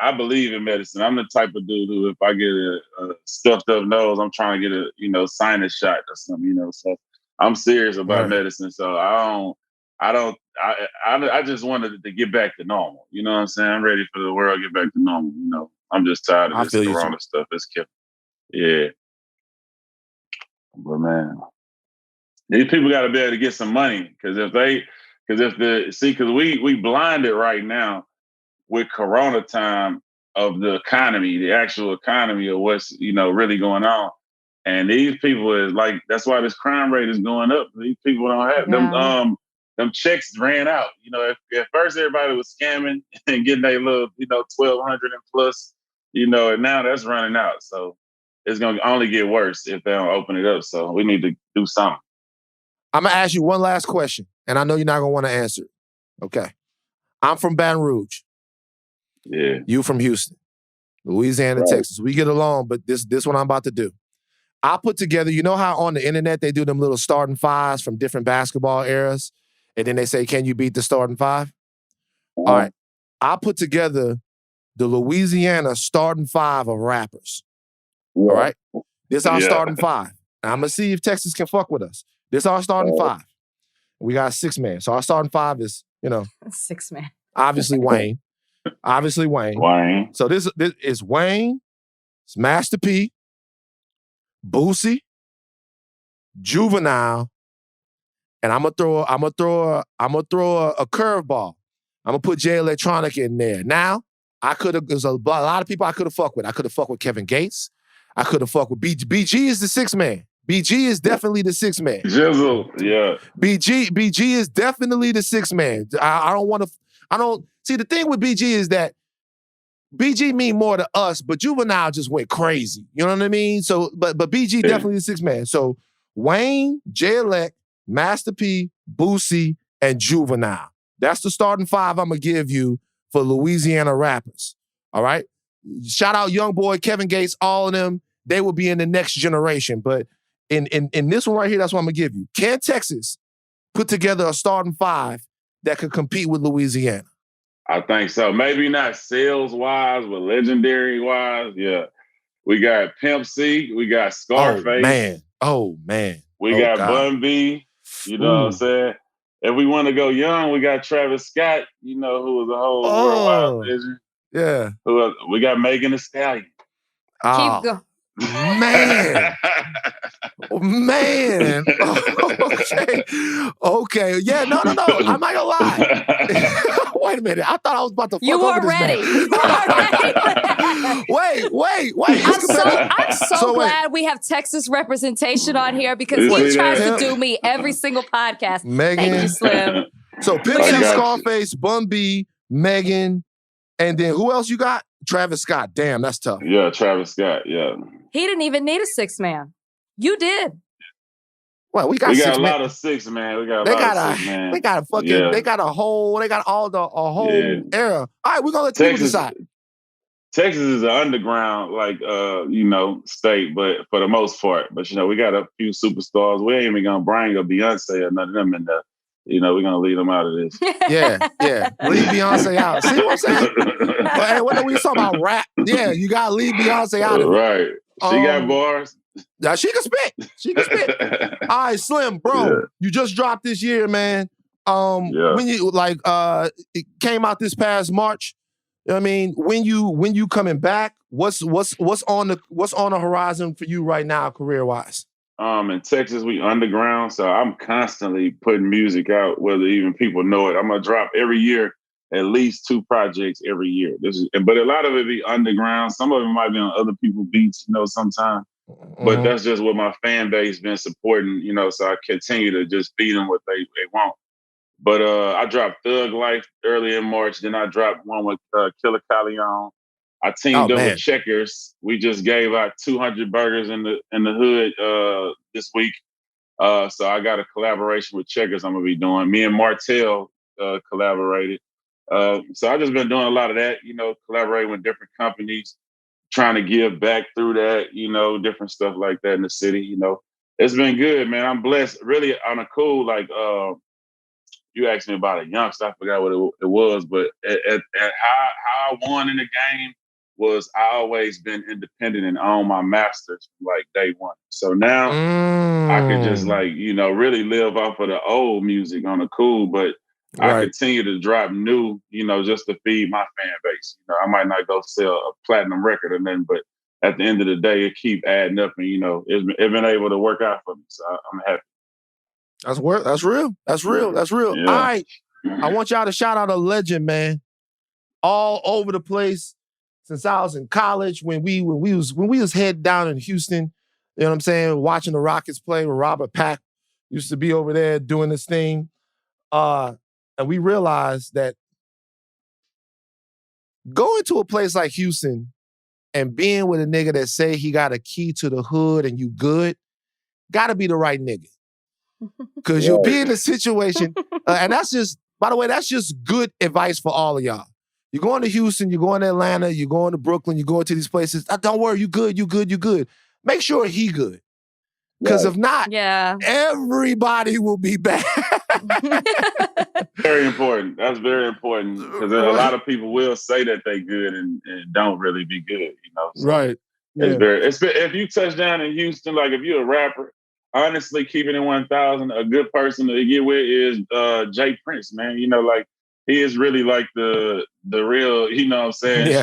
I believe in medicine. I'm the type of dude who, if I get a stuffed up nose, I'm trying to get a sinus shot or something. So I'm serious about medicine. So I just wanted to get back to normal. You know what I'm saying? I'm ready for the world to get back to normal. I'm just tired of this corona stuff. It's kept. Yeah. But man, these people got to be able to get some money because we blinded right now with corona time of the economy, the actual economy of what's, really going on. And these people is like, that's why this crime rate is going up. These people don't have them checks ran out. At first everybody was scamming and getting their little, 1,200 and plus, and now that's running out. So it's going to only get worse if they don't open it up. So we need to do something. I'm going to ask you one last question, and I know you're not going to want to answer it. Okay. I'm from Baton Rouge. Yeah. You from Houston, Louisiana, right. Texas. We get along, but this what I'm about to do. I put together, you know how on the internet they do them little starting fives from different basketball eras, and then they say, can you beat the starting five? All right. I put together the Louisiana starting five of rappers. Yeah. All right? This is our starting five. Now, I'm going to see if Texas can fuck with us. This is our starting five. We got 6 man. So our starting five is, 6 man. Obviously Wayne. Wayne. So this is Wayne, it's Master P, Boosie, Juvenile, and I'm gonna throw a curveball. I'm gonna put Jay Electronica in there. Now, there's a lot of people I could have fucked with. I could have fucked with Kevin Gates. I could have fucked with BG is the 6 man. BG is definitely the 6 man. Jizzle, yeah. BG is definitely the 6 man. See, the thing with BG is that BG mean more to us, but Juvenile just went crazy. You know what I mean? So, but BG definitely the 6 man. So Wayne, J-Elect, Master P, Boosie, and Juvenile. That's the starting five I'm gonna give you for Louisiana rappers. All right? Shout out Youngboy, Kevin Gates, all of them. They will be in the next generation. But in this one right here, that's what I'm gonna give you. Can Texas put together a starting five that could compete with Louisiana? I think so. Maybe not sales-wise, but legendary-wise, yeah. We got Pimp C. We got Scarface. Oh, man. We got Bun B. You know what I'm saying? If we want to go young, we got Travis Scott, who was a whole worldwide legend. Yeah. We got Megan Thee Stallion. Keep going. Man. Man. Okay. Yeah, no. I'm not gonna lie. Wait a minute. I thought I was about to fuck You over were this ready. man. You were ready. Wait. I'm so glad we have Texas representation on here because he tries to do me every single podcast. Megan. Thank you, Slim. So Pimp C, Scarface, Bun B, Megan, and then who else you got? Travis Scott. Damn, that's tough. Yeah, Travis Scott, yeah. He didn't even need a 6 man. You did. Well, we got a lot of 6 man. They got a 6 man. They got a fucking. Yeah. They got a whole era. All right, we're gonna let people decide. Texas is an underground, state, but for the most part. But we got a few superstars. We ain't even gonna bring a Beyonce or none of them in there. We're gonna leave them out of this. Yeah. Leave Beyonce out. See what I'm saying? But hey, what are we talking about? Rap? Yeah, you gotta leave Beyonce out of it. Right. She got bars. Now she can spit. All right, Slim, bro. You just dropped this year, man. When you it came out this past March. You know what I mean? When you coming back, what's on the horizon for you right now, career wise? In Texas, we underground, so I'm constantly putting music out, whether even people know it. I'm gonna drop every year at least 2 projects every year. But a lot of it be underground. Some of it might be on other people's beats, sometimes. But that's just what my fan base been supporting, so I continue to just feed them what they want. But I dropped Thug Life early in March. Then I dropped one with Killer Calion. I teamed up with Checkers. We just gave out 200 burgers in the hood this week. So I got a collaboration with Checkers I'm gonna be doing. Me and Martell collaborated. So I just been doing a lot of that, collaborating with different companies, trying to give back through that, different stuff like that in the city. It's been good, man. I'm blessed. Really on a cool, like you asked me about a youngster. I forgot what it was, but at how I won in the game was I always been independent and own my masters from like day one. So now I could just really live off of the old music on the cool, but I continue to drop new, just to feed my fan base. I might not go sell a platinum record or nothing, but at the end of the day, it keep adding up, and it's been able to work out for me. So I'm happy. That's real. That's real. Yeah. All right, I want y'all to shout out a legend, man. All over the place since I was in college. When we was head down in Houston, you know what I'm saying, watching the Rockets play with Robert Pack. Used to be over there doing this thing. And we realized that going to a place like Houston and being with a nigga that say he got a key to the hood and you good, gotta be the right nigga. Because you'll be in a situation, and that's just, by the way, that's just good advice for all of y'all. You're going to Houston, you're going to Atlanta, you're going to Brooklyn, you're going to these places. Don't worry, you good. Make sure he good. Because if not, everybody will be bad. Very important. That's very important. Because a lot of people will say that they good and don't really be good, So right. If you touch down in Houston, like if you're a rapper, honestly, keeping it 1,000, a good person to get with is Jay Prince, man. Like he is really like the real,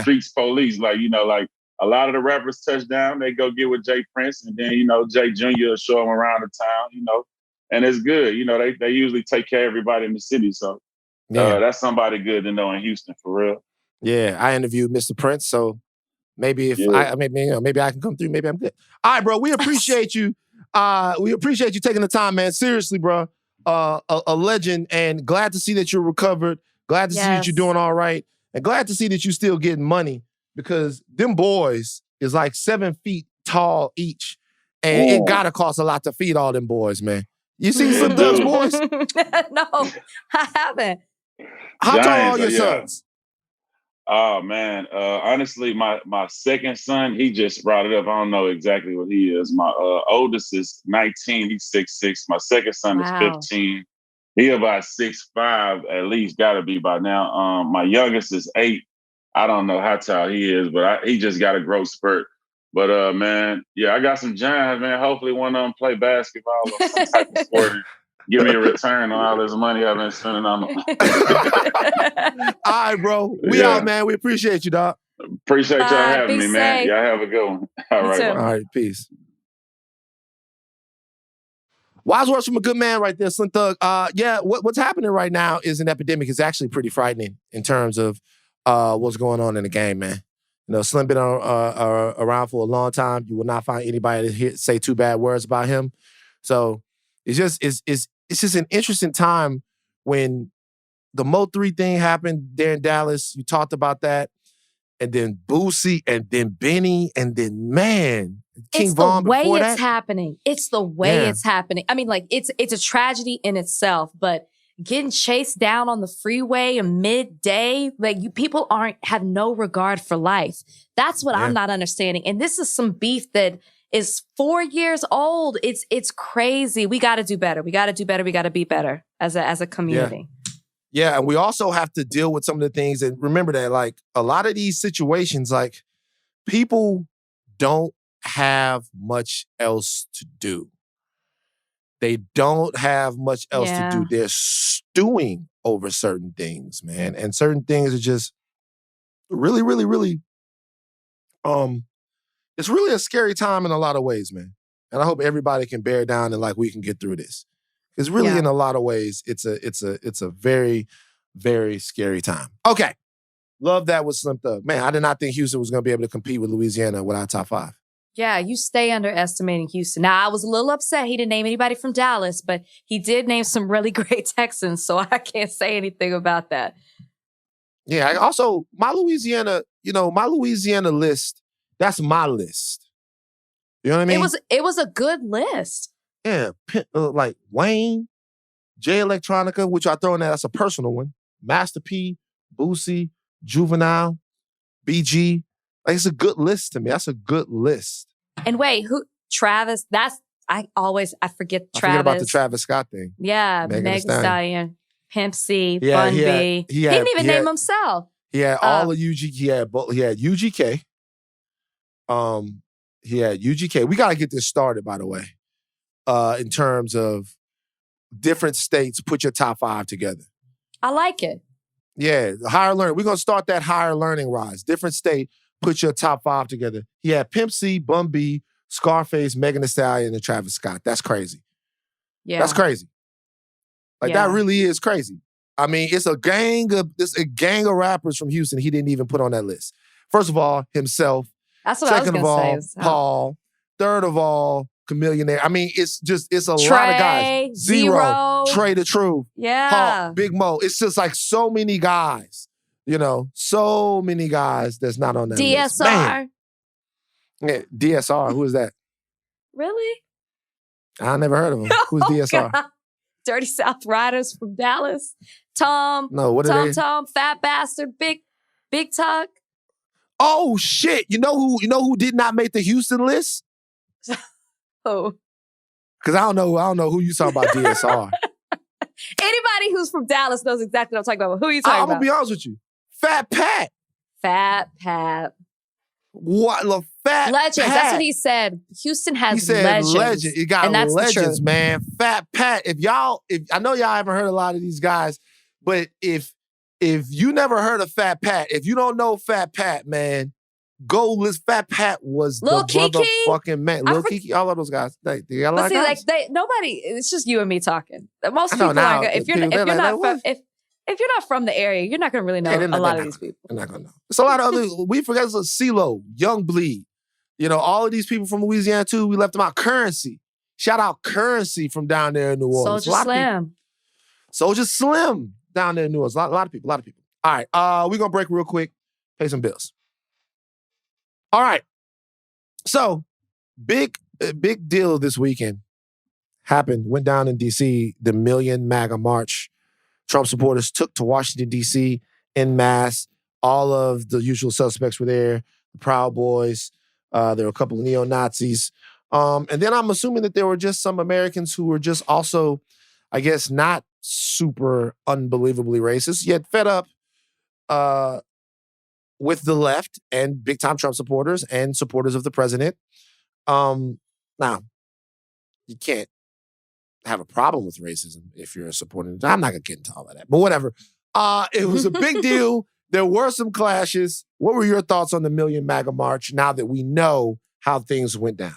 streets police. Like, like a lot of the rappers touch down, they go get with Jay Prince, and then, Jay Jr. will show them around the town, and it's good. They usually take care of everybody in the city. So that's somebody good to know in Houston for real. Yeah, I interviewed Mr. Prince, so maybe maybe I can come through. Maybe I'm good. All right, bro. We appreciate you. We appreciate you taking the time, man. Seriously, bro. A legend, and glad to see that you're recovered. Glad to see that you're doing all right, and glad to see that you're still getting money, because them boys is like 7 feet tall each, and it gotta cost a lot to feed all them boys, man. You seen Slim Thug's boys? No, I haven't. How tall are your sons? Oh man, honestly, my second son, he just brought it up. I don't know exactly what he is. My oldest is 19. He's 6'6". My second son is 15. He about 6'5", at least, gotta be by now. My youngest is 8. I don't know how tall he is, but he just got a growth spurt. But man, I got some giants, man. Hopefully one of them play basketball or some type of sport. Give me a return on all this money I've been spending on them. All right, bro. We out, man. We appreciate you, dog. Appreciate y'all having me, man. Y'all have a good one. All right, all right, peace. Wise words from a good man right there, Slim Thug. What's happening right now is an epidemic. It's actually pretty frightening in terms of what's going on in the game, man. Slim been around for a long time. You will not find anybody to say two bad words about him. So it's just an interesting time when the Mo3 thing happened there in Dallas. You talked about that. And then Boosie, and then Benny, and then, man, King Von before that. It's the way it's happening. It's the way it's happening. I mean, like, it's a tragedy in itself, but getting chased down on the freeway midday, like, people have no regard for life. That's what I'm not understanding. And this is some beef that is 4 years old. It's crazy. We got to do better. We got to do better. We got to be better as a community. Yeah, and we also have to deal with some of the things. And remember that, like, a lot of these situations, like, people don't have much else to do. They don't have much else to do. They're stewing over certain things, man. And certain things are just really, really, really, it's really a scary time in a lot of ways, man. And I hope everybody can bear down and, like, we can get through this. Because really, in a lot of ways, it's a very, very scary time. Okay. Love that with Slim Thug. Man, I did not think Houston was going to be able to compete with Louisiana with our top 5. Yeah, you stay underestimating Houston. Now, I was a little upset he didn't name anybody from Dallas, but he did name some really great Texans, so I can't say anything about that. Yeah, also, my Louisiana list, that's my list. You know what I mean? It was a good list. Yeah, like Wayne, Jay Electronica, which I throw in there, that's a personal one. Master P, Boosie, Juvenile, BG. Like, it's a good list to me. That's a good list. And wait, Travis, I forget Travis. I forget about the Travis Scott thing. Yeah, Megan Thee Stallion, Pimp C, yeah, Bun B. He didn't even name himself. He had all of UGK. He had UGK. He had UGK. We got to get this started, by the way, in terms of different states. Put your top 5 together. I like it. Yeah, the higher learning. We're going to start that higher learning rise. Different state, put your top 5 together. He had Pimp C, Bun B, Scarface, Megan Thee Stallion, and Travis Scott. That's crazy. Yeah. That's crazy. Like, that really is crazy. I mean, it's a gang of rappers from Houston he didn't even put on that list. First of all, himself. That's what I was going to say. Paul. Third of all, Chameleonaire. I mean, it's a lot of guys. Zero. Trey the Truth. Yeah. Hawk, Big Mo. It's just like so many guys. You know, so many guys that's not on that list. DSR. Yeah, DSR. Who is that? Really? I never heard of him. Who's DSR? God. Dirty South Riders from Dallas. Tom. No, what are they? Tom, Fat Bastard, Big Tuck. Oh shit! You know who did not make the Houston list? Oh. Because I don't know who you talking about. DSR. Anybody who's from Dallas knows exactly what I'm talking about. Who are you talking about? I'm gonna be honest with you. Fat Pat. Fat Pat. What? Fat Legends. Pat. That's what he said. Houston has he said legends. Legend. It got and that's legends, man. Fat Pat. If I know y'all haven't heard a lot of these guys, but if you never heard of Fat Pat, if you don't know Fat Pat, man, go list. Fat Pat was Lil the Kiki? motherfucking man. Lil Kiki, all of those guys. They got a lot of guys. Nobody. It's just you and me talking. Most people aren't. If you're not from the area, you're not going to really know a lot of these people. They're not going to know. It's a lot of other. We forget CeeLo, Young Bleed. You know, all of these people from Louisiana too. We left them out. Currency. Shout out Currency from down there in New Orleans. Soulja Slim down there in New Orleans. A lot of people. All right, we're going to break real quick, pay some bills. All right. So, big deal this weekend went down in D.C., the Million MAGA March. Trump supporters took to Washington, D.C. en masse. All of the usual suspects were there. The Proud Boys. There were a couple of neo-Nazis. And then I'm assuming that there were just some Americans who were just also, I guess, not super unbelievably racist, yet fed up with the left and big-time Trump supporters and supporters of the president. Now, you can't have a problem with racism if you're a supporter. I'm not going to get into all of that, but whatever. It was a big deal. There were some clashes. What were your thoughts on the Million MAGA March now that we know how things went down?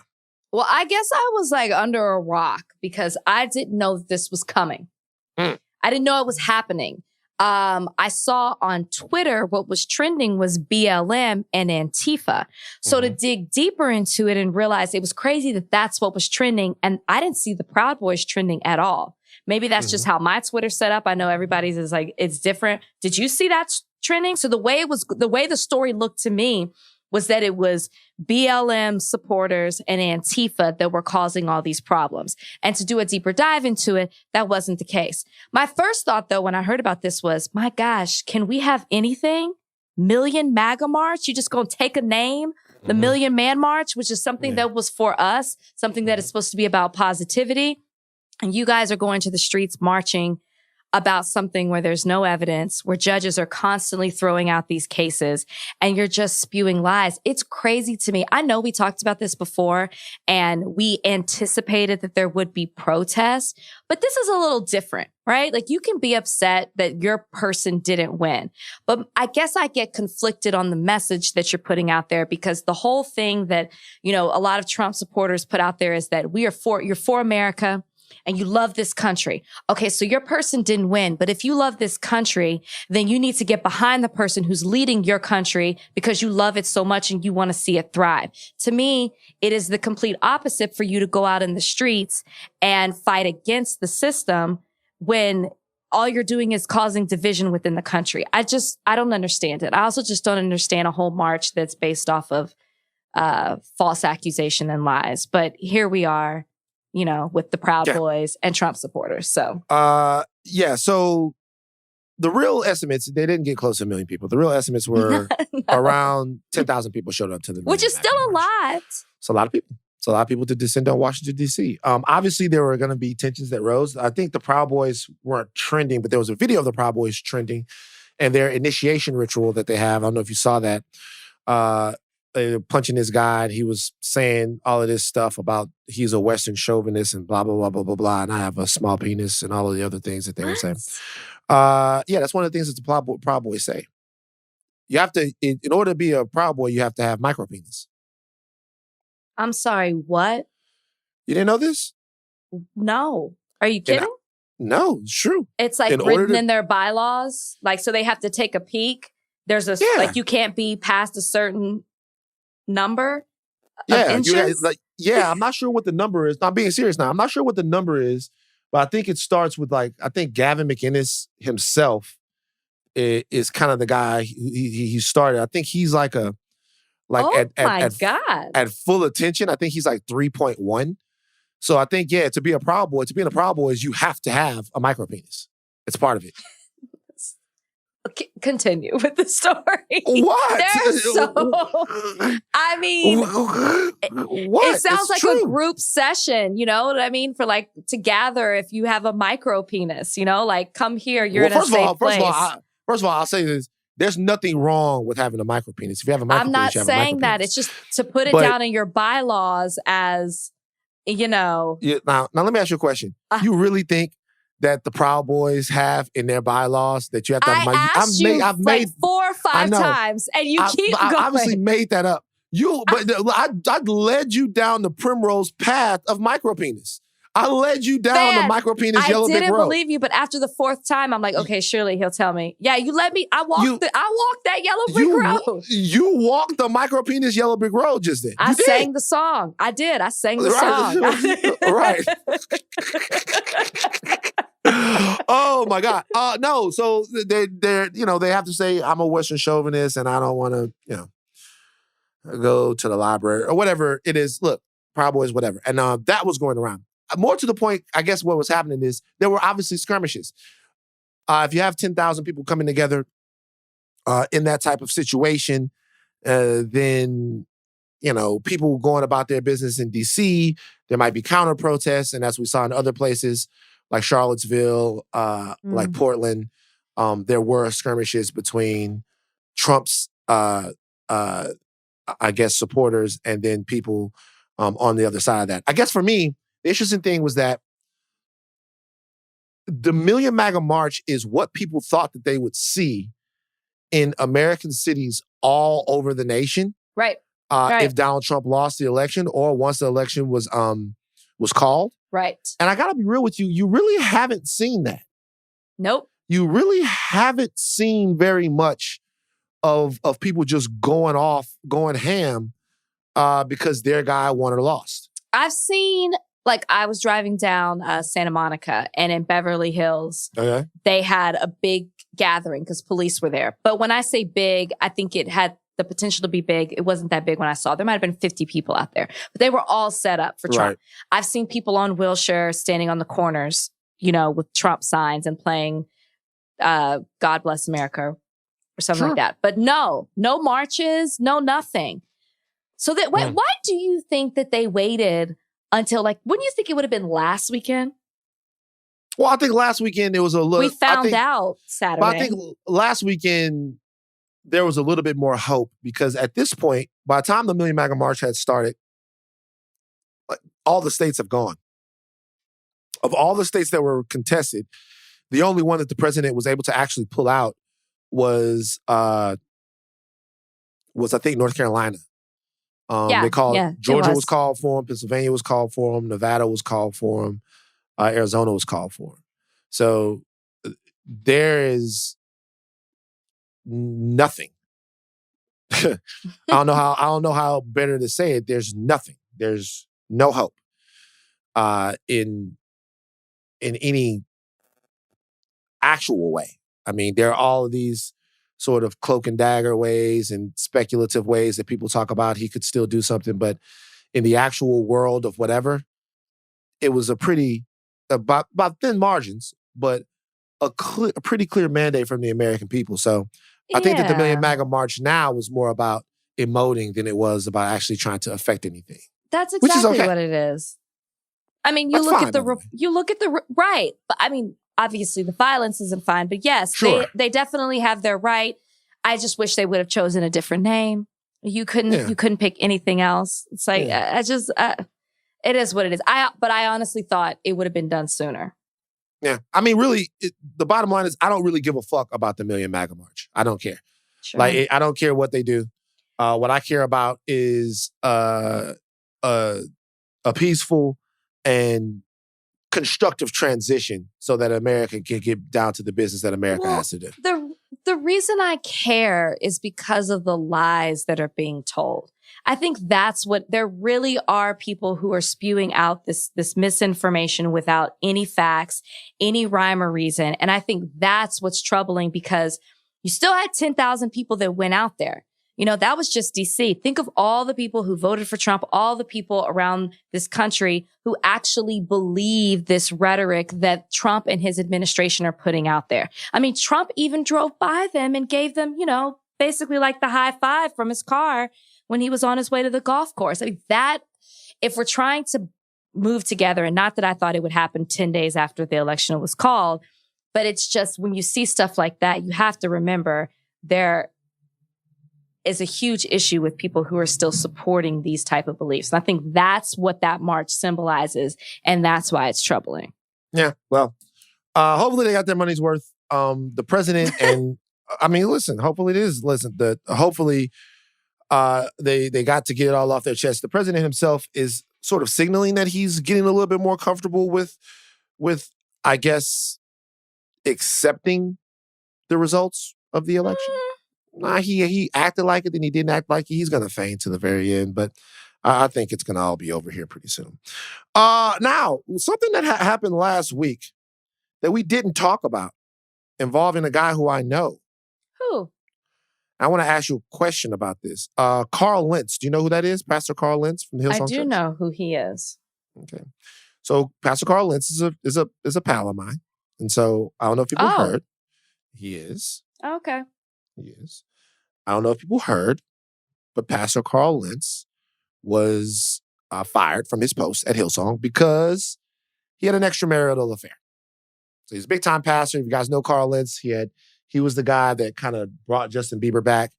Well, I guess I was like under a rock because I didn't know that this was coming. I didn't know it was happening. I saw on Twitter what was trending was BLM and Antifa. So to dig deeper into it and realize it was crazy that that's what was trending. And I didn't see the Proud Boys trending at all. Maybe that's just how my Twitter's set up. I know everybody's is like, it's different. Did you see that trending? So the way the story looked to me was that it was BLM supporters and Antifa that were causing all these problems. And to do a deeper dive into it, that wasn't the case. My first thought, though, when I heard about this was, my gosh, can we have anything? Million MAGA March? You just gonna take a name? The Million Man March, which is something that was for us, something that is supposed to be about positivity. And you guys are going to the streets marching about something where there's no evidence, where judges are constantly throwing out these cases and you're just spewing lies. It's crazy to me. I know we talked about this before and we anticipated that there would be protests, but this is a little different, right? Like you can be upset that your person didn't win, but I guess I get conflicted on the message that you're putting out there because the whole thing that, you know, a lot of Trump supporters put out there is that you're for America. and you love this country. Okay, so your person didn't win, but if you love this country, then you need to get behind the person who's leading your country because you love it so much and you want to see it thrive. To me, it is the complete opposite for you to go out in the streets and fight against the system when all you're doing is causing division within the country. I don't understand it. I also just don't understand a whole march that's based off of false accusation and lies. But here we are, with the Proud Boys and Trump supporters. So, so the real estimates, they didn't get close to 1 million people. The real estimates were around 10,000 people showed up to the which is still a lot. It's a lot of people. It's a lot of people to descend on Washington, D.C. Obviously, there were going to be tensions that rose. I think the Proud Boys weren't trending, but there was a video of the Proud Boys trending and their initiation ritual that they have. I don't know if you saw that. Punching this guy, and he was saying all of this stuff about he's a Western chauvinist and blah, blah, blah, blah, blah, blah, and I have a small penis and all of the other things that they were saying. That's one of the things that the Proud Boys say. You have to, in order to be a Proud Boy, you have to have micro penis. I'm sorry, what? You didn't know this? No. Are you kidding? No, it's true. It's like written in their bylaws. Like, so they have to take a peek. There's like, you can't be past a certain number of inches. I'm not sure what the number is. I'm being serious now. I'm not sure what the number is, but I think it starts with I think Gavin McInnes himself is kind of the guy he started. I think he's like a, at full attention, I think he's like 3.1. So I think, to be a Proud Boy, to be in a Proud Boy is you have to have a micro penis. It's part of it. Continue with the story. What? I mean, what? It sounds like a group session, you know what I mean? For to gather if you have a micro penis, come here, you're in a safe place. First of all, I'll say this. There's nothing wrong with having a micro penis. If you have a micro I'm not penis, saying that. It's just to put it down in your bylaws as, Now, let me ask you a question. You really think that the Proud Boys have in their bylaws that you have to have I've made 4 or 5 times, and you keep going. I obviously made that up. I led you down the primrose path of micro penis. I led you down the micro penis yellow brick road. I didn't believe you, but after the 4th time, I'm like, okay, surely he'll tell me. Yeah, you let me. I walked that yellow brick road. You walked the micro penis yellow brick road just then. I sang the song. I did. I sang the song. Right. Oh my God. No. So they have to say I'm a Western chauvinist and I don't want to, go to the library or whatever it is. Look, Proud Boys, whatever. And that was going around. More to the point, I guess what was happening is there were obviously skirmishes. If you have 10,000 people coming together in that type of situation, then, people going about their business in D.C., there might be counter protests. And as we saw in other places like Charlottesville, like Portland, there were skirmishes between Trump's, supporters and then people on the other side of that. I guess for me, the interesting thing was that the Million MAGA March is what people thought that they would see in American cities all over the nation. Right. If Donald Trump lost the election or once the election was called. Right. And I got to be real with you, you really haven't seen that. Nope. You really haven't seen very much of people just going ham because their guy won or lost. I've seen... I was driving down Santa Monica, and in Beverly Hills, they had a big gathering because police were there. But when I say big, I think it had the potential to be big. It wasn't that big when I saw it. There might have been 50 people out there, but they were all set up for Trump. Right. I've seen people on wheelchairs standing on the corners, with Trump signs and playing God Bless America or something like that. But no marches, no nothing. So why do you think that they waited until wouldn't you think it would have been last weekend? Well, I think last weekend there was a little... We found out Saturday. But I think last weekend there was a little bit more hope because at this point, by the time the Million MAGA March had started, all the states have gone. Of all the states that were contested, the only one that the president was able to actually pull out was I think, North Carolina. Georgia was called for him. Pennsylvania was called for him. Nevada was called for him. Arizona was called for. So there is nothing. I don't know how better to say it. There's nothing. There's no hope in any actual way. I mean, there are all of these sort of cloak and dagger ways and speculative ways that people talk about he could still do something, but in the actual world of whatever, it was a pretty about thin margins, but a pretty clear mandate from the American people. So I think that the Million MAGA March now was more about emoting than it was about actually trying to affect anything. That's exactly what it is. I mean, you look at the right, but I mean, obviously the violence isn't fine, but yes, sure. they definitely have their right. I just wish they would have chosen a different name. You couldn't pick anything else. It's like it is what it is. But I honestly thought it would have been done sooner. Yeah, I mean, really, the bottom line is I don't really give a fuck about the Million MAGA March. I don't care. Sure. Like, I don't care what they do. What I care about is a peaceful and constructive transition so that America can get down to the business that America has to do. The reason I care is because of the lies that are being told. I think that's what there really are people who are spewing out this misinformation without any facts, any rhyme or reason. And I think that's what's troubling because you still had 10,000 people that went out there. You know, that was just DC. Think of all the people who voted for Trump, all the people around this country who actually believe this rhetoric that Trump and his administration are putting out there. I mean, Trump even drove by them and gave them, you know, basically like the high five from his car when he was on his way to the golf course. I mean, that, if we're trying to move together, and not that I thought it would happen 10 days after the election was called, but it's just when you see stuff like that, you have to remember there is a huge issue with people who are still supporting these type of beliefs. And I think that's what that march symbolizes, and that's why it's troubling. Yeah, well, hopefully they got their money's worth. The president and, I mean, listen, hopefully it is. Hopefully they got to get it all off their chest. The president himself is sort of signaling that he's getting a little bit more comfortable with I guess, accepting the results of the election. Nah, he acted like it, then he didn't act like it. He's going to feign to the very end, but I think it's going to all be over here pretty soon. Now, something that happened last week that we didn't talk about involving a guy who I know. Who? I want to ask you a question about this. Carl Lentz, do you know who that is? Pastor Carl Lentz from the Hillsong Church? I do know who he is. Okay. So Pastor Carl Lentz is a pal of mine. And so I don't know if people heard. He is. Okay. He is. I don't know if people heard, but Pastor Carl Lentz was fired from his post at Hillsong because he had an extramarital affair. So he's a big-time pastor. If you guys know Carl Lentz, he was the guy that kind of brought Justin Bieber back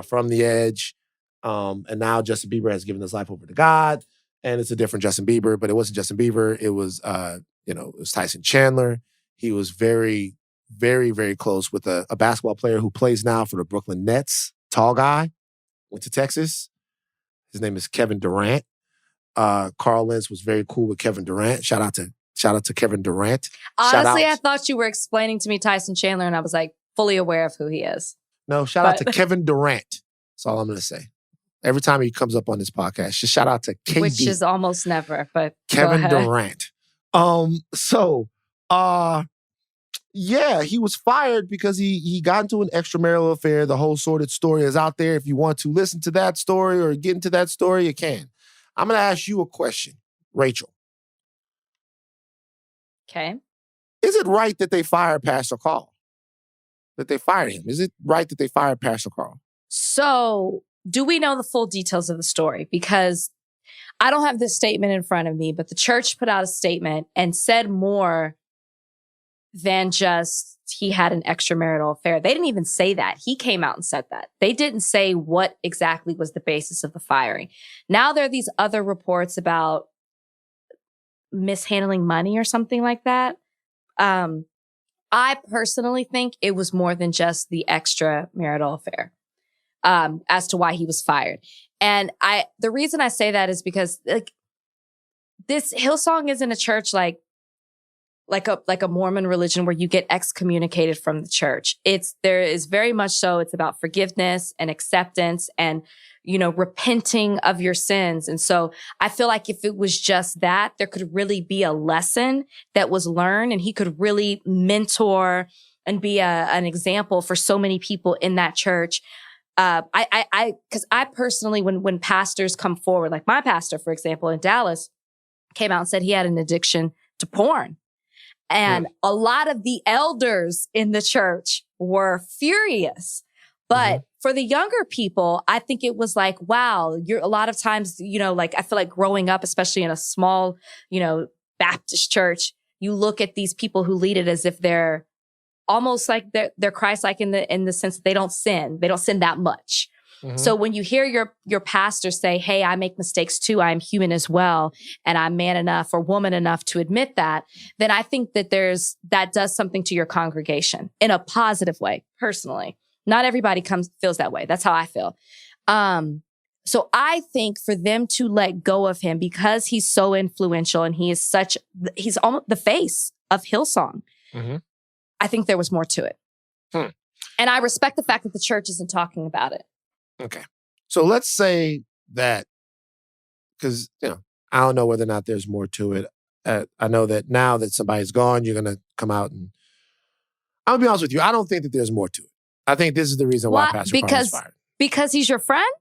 from the edge. And now Justin Bieber has given his life over to God. And it's a different Justin Bieber, but it wasn't Justin Bieber. It was, it was Tyson Chandler. He was very, very, very close with a basketball player who plays now for the Brooklyn Nets. Tall guy, went to Texas. His name is Kevin Durant. Carl Lentz was very cool with Kevin Durant. Shout out to Kevin Durant. Honestly, I thought you were explaining to me Tyson Chandler, and I was like fully aware of who he is. No, shout out to Kevin Durant. That's all I'm going to say. Every time he comes up on this podcast, just shout out to KD. Which is almost never, but Kevin Durant. Yeah, he was fired because he got into an extramarital affair. The whole sordid story is out there. If you want to listen to that story or get into that story, you can. I'm going to ask you a question, Rachel. Okay. Is it right that they fired Pastor Carl? That they fired him? Is it right that they fired Pastor Carl? So, do we know the full details of the story? Because I don't have this statement in front of me, but the church put out a statement and said more than just he had an extramarital affair. They didn't even say that. He came out and said that. They didn't say what exactly was the basis of the firing. Now there are these other reports about mishandling money or something like that. I personally think it was more than just the extramarital affair as to why he was fired. And the reason I say that is because like this Hillsong isn't a church like like a Mormon religion where you get excommunicated from the church. There is very much so. It's about forgiveness and acceptance and, repenting of your sins. And so I feel like if it was just that, there could really be a lesson that was learned, and he could really mentor and be an example for so many people in that church. Because I personally, when pastors come forward, like my pastor, for example, in Dallas, came out and said he had an addiction to porn. And a lot of the elders in the church were furious. But for the younger people, I think it was like, wow, a lot of times, I feel like growing up, especially in a small, Baptist church, you look at these people who lead it as if they're almost like they're Christ-like in the sense that they don't sin. They don't sin that much. So when you hear your pastor say, hey, I make mistakes too, I'm human as well, and I'm man enough or woman enough to admit that, then I think that that does something to your congregation in a positive way, personally. Not everybody feels that way. That's how I feel. So I think for them to let go of him because he's so influential and he's almost the face of Hillsong. I think there was more to it. And I respect the fact that the church isn't talking about it. Okay. So let's say that, because, I don't know whether or not there's more to it. I know that now that somebody's gone, you're going to come out and I'll be honest with you. I don't think that there's more to it. I think this is the reason why Pastor Carl was fired. Because he's your friend?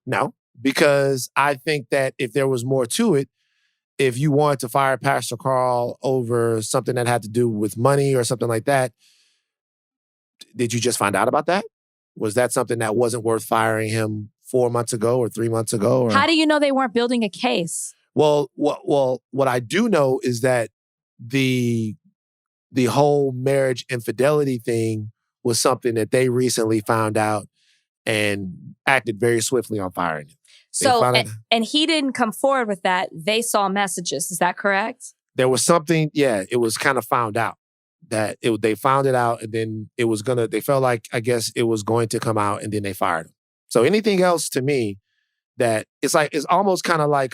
No, because I think that if there was more to it, if you wanted to fire Pastor Carl over something that had to do with money or something like that, did you just find out about that? Was that something that wasn't worth firing him 4 months ago or 3 months ago? Or? How do you know they weren't building a case? Well, what I do know is that the whole marriage infidelity thing was something that they recently found out and acted very swiftly on firing him. So, and he didn't come forward with that. They saw messages. Is that correct? There was something, it was kind of found out. That they found it out, and then they felt like, I guess it was going to come out, and then they fired him. So anything else to me that it's almost kind of like,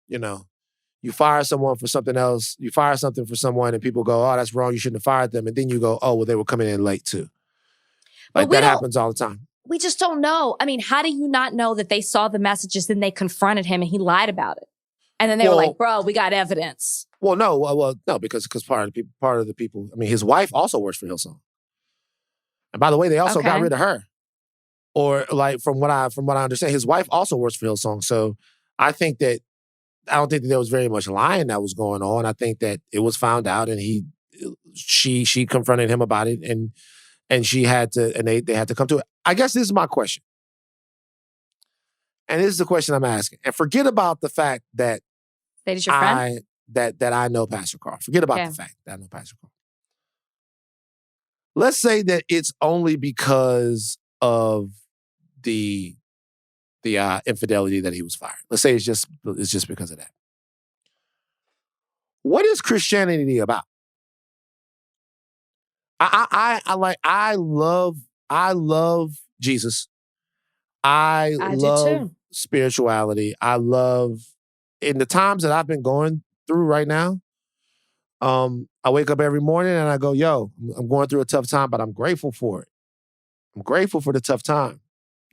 you fire someone for something else, you fire something for someone and people go, oh, that's wrong, you shouldn't have fired them. And then you go, oh, well, they were coming in late too. Like that happens all the time. We just don't know. I mean, how do you not know that they saw the messages, then they confronted him and he lied about it? And then they were like, bro, we got evidence. Well, no, because part of the people, I mean, his wife also works for Hillsong. And by the way, they also got rid of her. Or like from what I understand, his wife also works for Hillsong. So I don't think that there was very much lying that was going on. I think that it was found out and she confronted him about it and she had to, and they had to come to it. I guess this is my question. And this is the question I'm asking. And forget about the fact that he's your friend? That I know Pastor Carl. Forget about the fact that I know Pastor Carl. Let's say that it's only because of the infidelity that he was fired. Let's say it's just because of that. What is Christianity about? I love Jesus. I love spirituality. I love, in the times that I've been going through right now, I wake up every morning and I go, yo, I'm going through a tough time, but I'm grateful for it. I'm grateful for the tough time,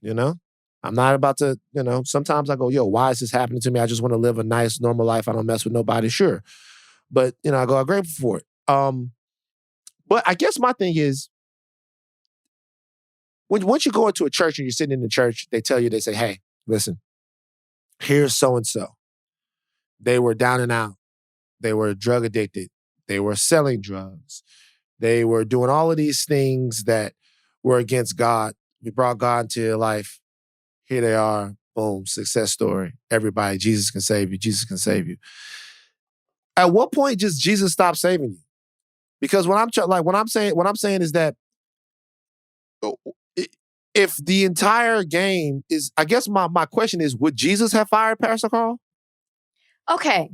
I'm not about to, sometimes I go, yo, why is this happening to me? I just want to live a nice, normal life. I don't mess with nobody, sure. But, I go, I'm grateful for it. But I guess my thing is, once you go into a church and you're sitting in the church, they say, hey, listen, here's so-and-so. They were down and out. They were drug addicted. They were selling drugs. They were doing all of these things that were against God. We brought God into your life. Here they are. Boom, success story. Everybody, Jesus can save you. Jesus can save you. At what point does Jesus stop saving you? Because what I'm saying is that if the entire game is, I guess my question is, would Jesus have fired Pastor Carl? Okay.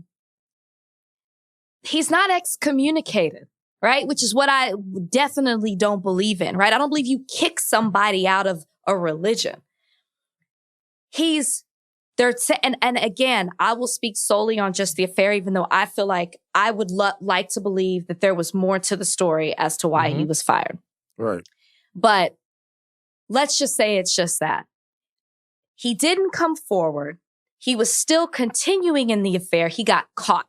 He's not excommunicated, right? Which is what I definitely don't believe in, right? I don't believe you kick somebody out of a religion. He's And again, I will speak solely on just the affair, even though I feel like I would like to believe that there was more to the story as to why he was fired. Right. But let's just say it's just that. He didn't come forward. He was still continuing in the affair. He got caught.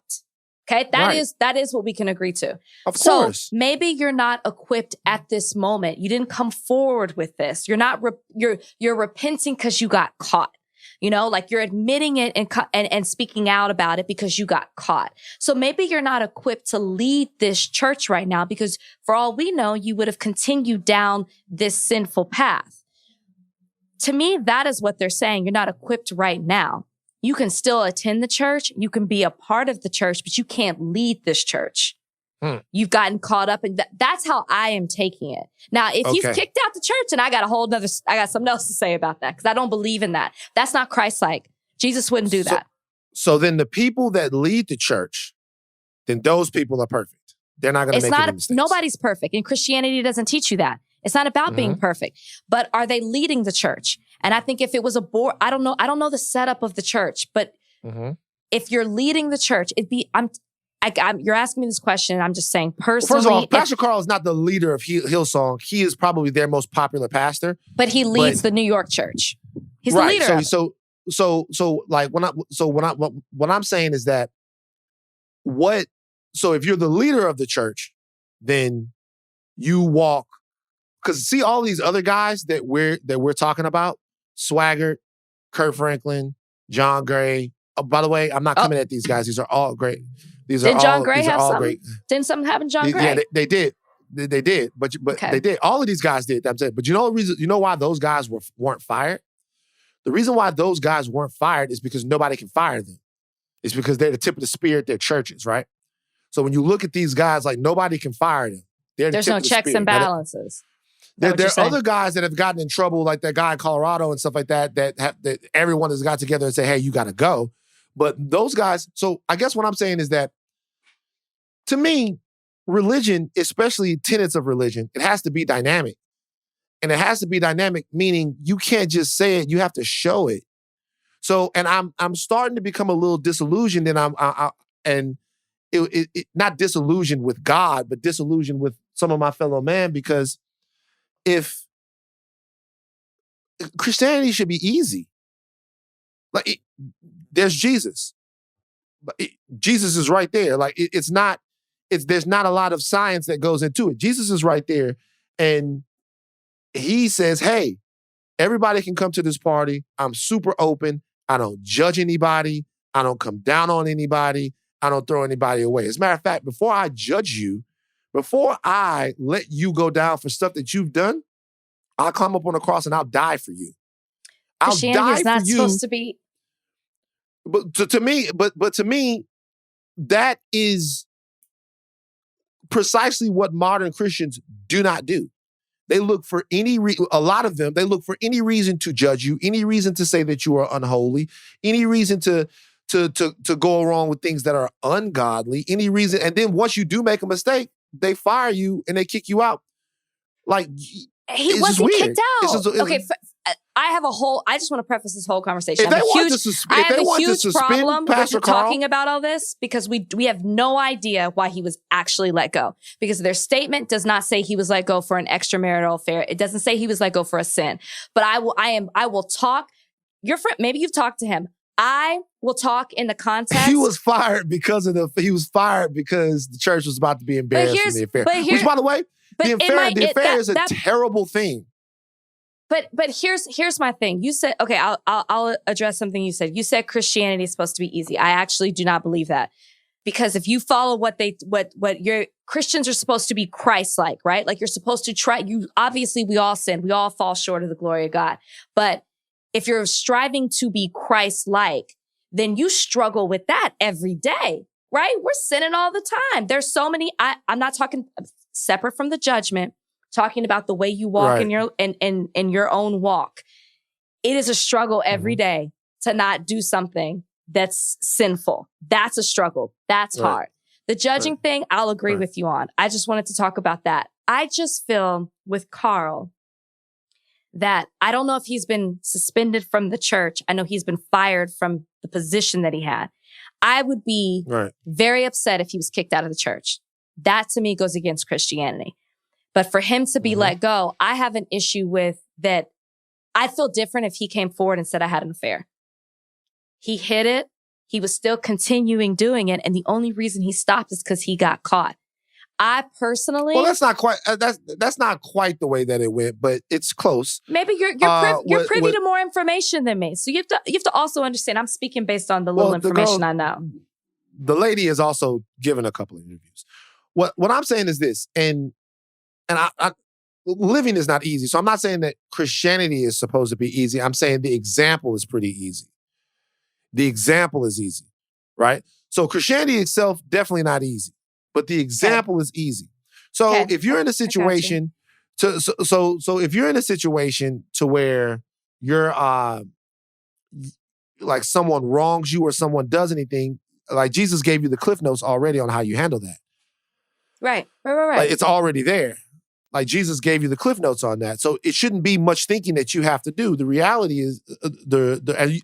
Okay, that is what we can agree to. Of course. So maybe you're not equipped at this moment. You didn't come forward with this. You're not. You're repenting because you got caught. Like you're admitting it and speaking out about it because you got caught. So maybe you're not equipped to lead this church right now because for all we know, you would have continued down this sinful path. To me, that is what they're saying. You're not equipped right now. You can still attend the church. You can be a part of the church, but you can't lead this church. You've gotten caught up in that. That's how I am taking it. Now, if he's kicked out the church, and I got something else to say about that because I don't believe in that. That's not Christ-like. Jesus wouldn't do that. So then the people that lead the church, then those people are perfect. They're not going to make any mistakes. Nobody's perfect. And Christianity doesn't teach you that. It's not about being perfect, but are they leading the church? And I think if it was a board, I don't know the setup of the church, but if you're leading the church, you're asking me this question, and I'm just saying personally. First of all, Pastor Carl is not the leader of Hillsong. He is probably their most popular pastor. But he leads the New York church. He's the leader. What I'm saying is that so if you're the leader of the church, then you walk, because see all these other guys that we're talking about, Swaggart, Kurt Franklin, John Gray. Oh, by the way, I'm not coming at these guys. These are all great. Did John Gray have something? Didn't something happen to John Gray? Yeah, they did. They did. But they did. All of these guys did. That's it. But you know the reason? You know why those guys weren't fired? The reason why those guys weren't fired is because nobody can fire them. It's because they're the tip of the spear at their churches, right? So when you look at these guys, like nobody can fire them. There's no checks and balances. There are other guys that have gotten in trouble, like that guy in Colorado and stuff like that, that everyone has got together and say, hey, you got to go. But those guys, so I guess what I'm saying is that, to me, religion, especially tenets of religion, it has to be dynamic. And it has to be dynamic, meaning you can't just say it, you have to show it. So, and I'm starting to become a little disillusioned, and not disillusioned with God, but disillusioned with some of my fellow man, because if Christianity should be easy. Like there's Jesus. Jesus is right there. Like there's not a lot of science that goes into it. Jesus is right there. And he says, hey, everybody can come to this party. I'm super open. I don't judge anybody. I don't come down on anybody. I don't throw anybody away. As a matter of fact, before I judge you, before I let you go down for stuff that you've done, I'll climb up on the cross and I'll die for you. Christianity is not supposed to be. But to me, that is precisely what modern Christians do not do. They look for a lot of them, they look for any reason to judge you, any reason to say that you are unholy, any reason to go along with things that are ungodly, any reason. And then once you do make a mistake, they fire you and they kick you out. Like, he wasn't kicked out. I just want to preface this whole conversation. I have a huge problem with you talking about all this because we have no idea why he was actually let go. Because their statement does not say he was let go for an extramarital affair. It doesn't say he was let go for a sin. But I will talk. Your friend, maybe you've talked to him. I will talk in the context. He was fired because the church was about to be embarrassed in the affair. Which, by the way, the affair is a terrible thing. But here's my thing. You said, okay, I'll address something you said. You said Christianity is supposed to be easy. I actually do not believe that. Because if you follow what your Christians are supposed to be Christ-like, right? Like you're supposed to obviously we all sin. We all fall short of the glory of God. But if you're striving to be Christ-like, then you struggle with that every day, right? We're sinning all the time. There's so many, I'm not talking separate from the judgment, talking about the way you walk in your own walk. It is a struggle every day to not do something that's sinful. That's a struggle. That's hard. The judging thing, I'll agree with you on. I just wanted to talk about that. I just feel with Carl that I don't know if he's been suspended from the church. I know he's been fired from the position that he had. I would be very upset if he was kicked out of the church. That to me goes against Christianity. But for him to be let go, I have an issue with that. I'd feel different if he came forward and said I had an affair. He hid it. He was still continuing doing it. And the only reason he stopped is because he got caught. I personally... Well, that's not quite the way that it went, but it's close. Maybe you're privy to more information than me. So you have to also understand, I'm speaking based on the little information I know. The lady has also given a couple of interviews. What I'm saying is this, and I living is not easy. So I'm not saying that Christianity is supposed to be easy. I'm saying the example is pretty easy. The example is easy, right? So Christianity itself, definitely not easy, but the example is easy. So if you're in a situation, so if you're in a situation to where you're like someone wrongs you or someone does anything, like Jesus gave you the cliff notes already on how you handle that. Right. Like it's already there. Like Jesus gave you the cliff notes on that. So it shouldn't be much thinking that you have to do. The reality is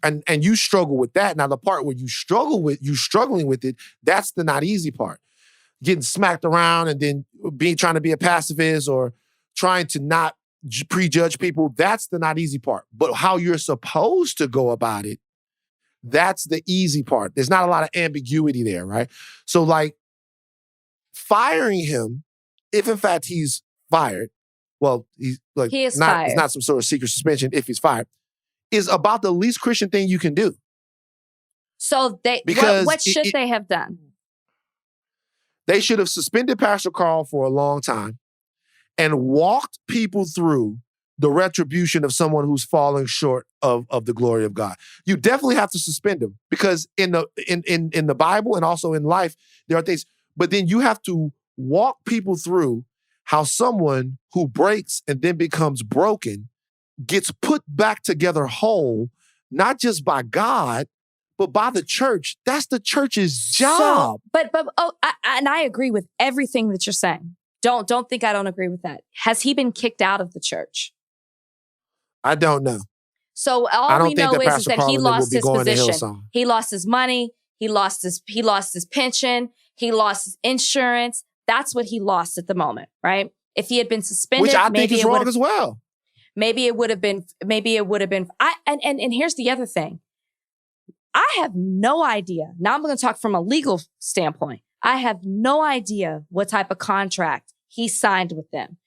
and you struggle with that. Now the part where you struggling with it, that's the not easy part. Getting smacked around and then trying to be a pacifist or trying to not prejudge people, that's the not easy part. But how you're supposed to go about it, that's the easy part. There's not a lot of ambiguity there, right? So like firing him, if in fact he's fired, well, he is fired. It's not some sort of secret suspension if he's fired, is about the least Christian thing you can do. So what should they have done? They should have suspended Pastor Carl for a long time and walked people through the retribution of someone who's falling short of the glory of God. You definitely have to suspend him because in the Bible and also in life, there are things, but then you have to walk people through how someone who breaks and then becomes broken gets put back together whole, not just by God, but by the church. That's the church's job. And I agree with everything that you're saying. Don't think I don't agree with that. Has he been kicked out of the church? I don't know. So all we know is that he lost his position. He lost his money. He lost his pension. He lost his insurance. That's what he lost at the moment, right? If he had been suspended, which I think is wrong as well. Maybe it would have been. And here's the other thing. I have no idea. Now I'm going to talk from a legal standpoint. I have no idea what type of contract he signed with them.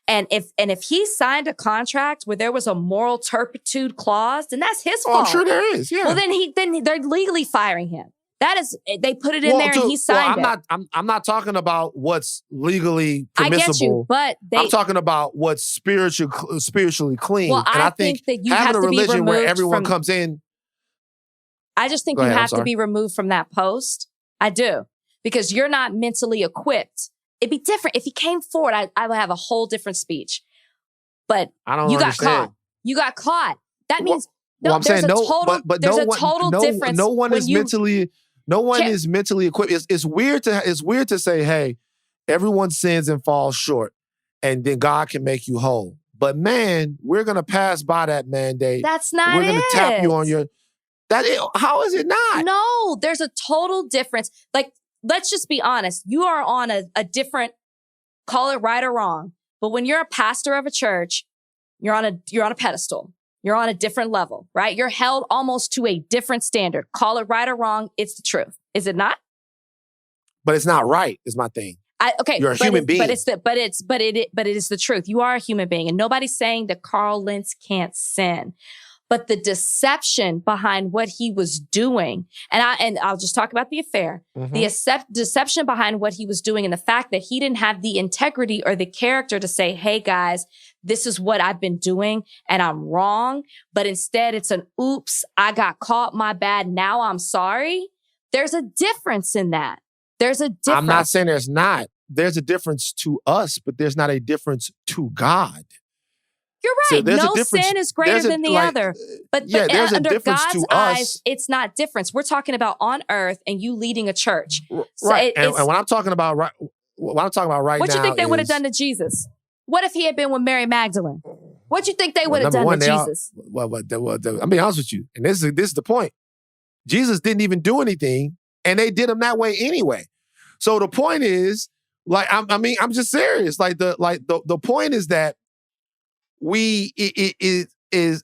And if he signed a contract where there was a moral turpitude clause, then that's his fault. I'm sure there is. Yeah. Well, then they're legally firing him. That is, they put it in there and he signed it. I'm not talking about what's legally permissible. I get you, but I'm talking about what's spiritually clean. Well, and I think that you having have a religion where everyone comes in. I just think you have to be removed from that post. I do. Because you're not mentally equipped. It'd be different. If he came forward, I would have a whole different speech. But you got caught. You got caught. That means there's a total difference. No one is mentally equipped. It's weird to say, hey, everyone sins and falls short, and then God can make you whole. But man, we're gonna pass by that mandate. That's not it. We're gonna tap you on your. How is it not? No, there's a total difference. Like, let's just be honest. You are on a different, call it right or wrong. But when you're a pastor of a church, you're on a pedestal. You're on a different level, right? You're held almost to a different standard. Call it right or wrong. It's the truth. Is it not? But it's not right, is my thing. You're a human being. But it is the truth. You are a human being. And nobody's saying that Carl Lentz can't sin. But the deception behind what he was doing, and I'll just talk about the affair, the deception behind what he was doing and the fact that he didn't have the integrity or the character to say, hey guys, this is what I've been doing and I'm wrong. But instead it's an oops, I got caught, my bad, now I'm sorry. There's a difference in that. There's a difference. I'm not saying there's not. There's a difference to us, but there's not a difference to God. You're right. So no sin is greater than the other. But under God's eyes, it's not difference. We're talking about on earth and you leading a church. So right. And what I'm talking about right now, what you think they would have done to Jesus? What if he had been with Mary Magdalene? What you think they would have done with Jesus? I'll be honest with you, and this is the point. Jesus didn't even do anything, and they did him that way anyway. So the point is, like, I'm just serious. Like the point is that and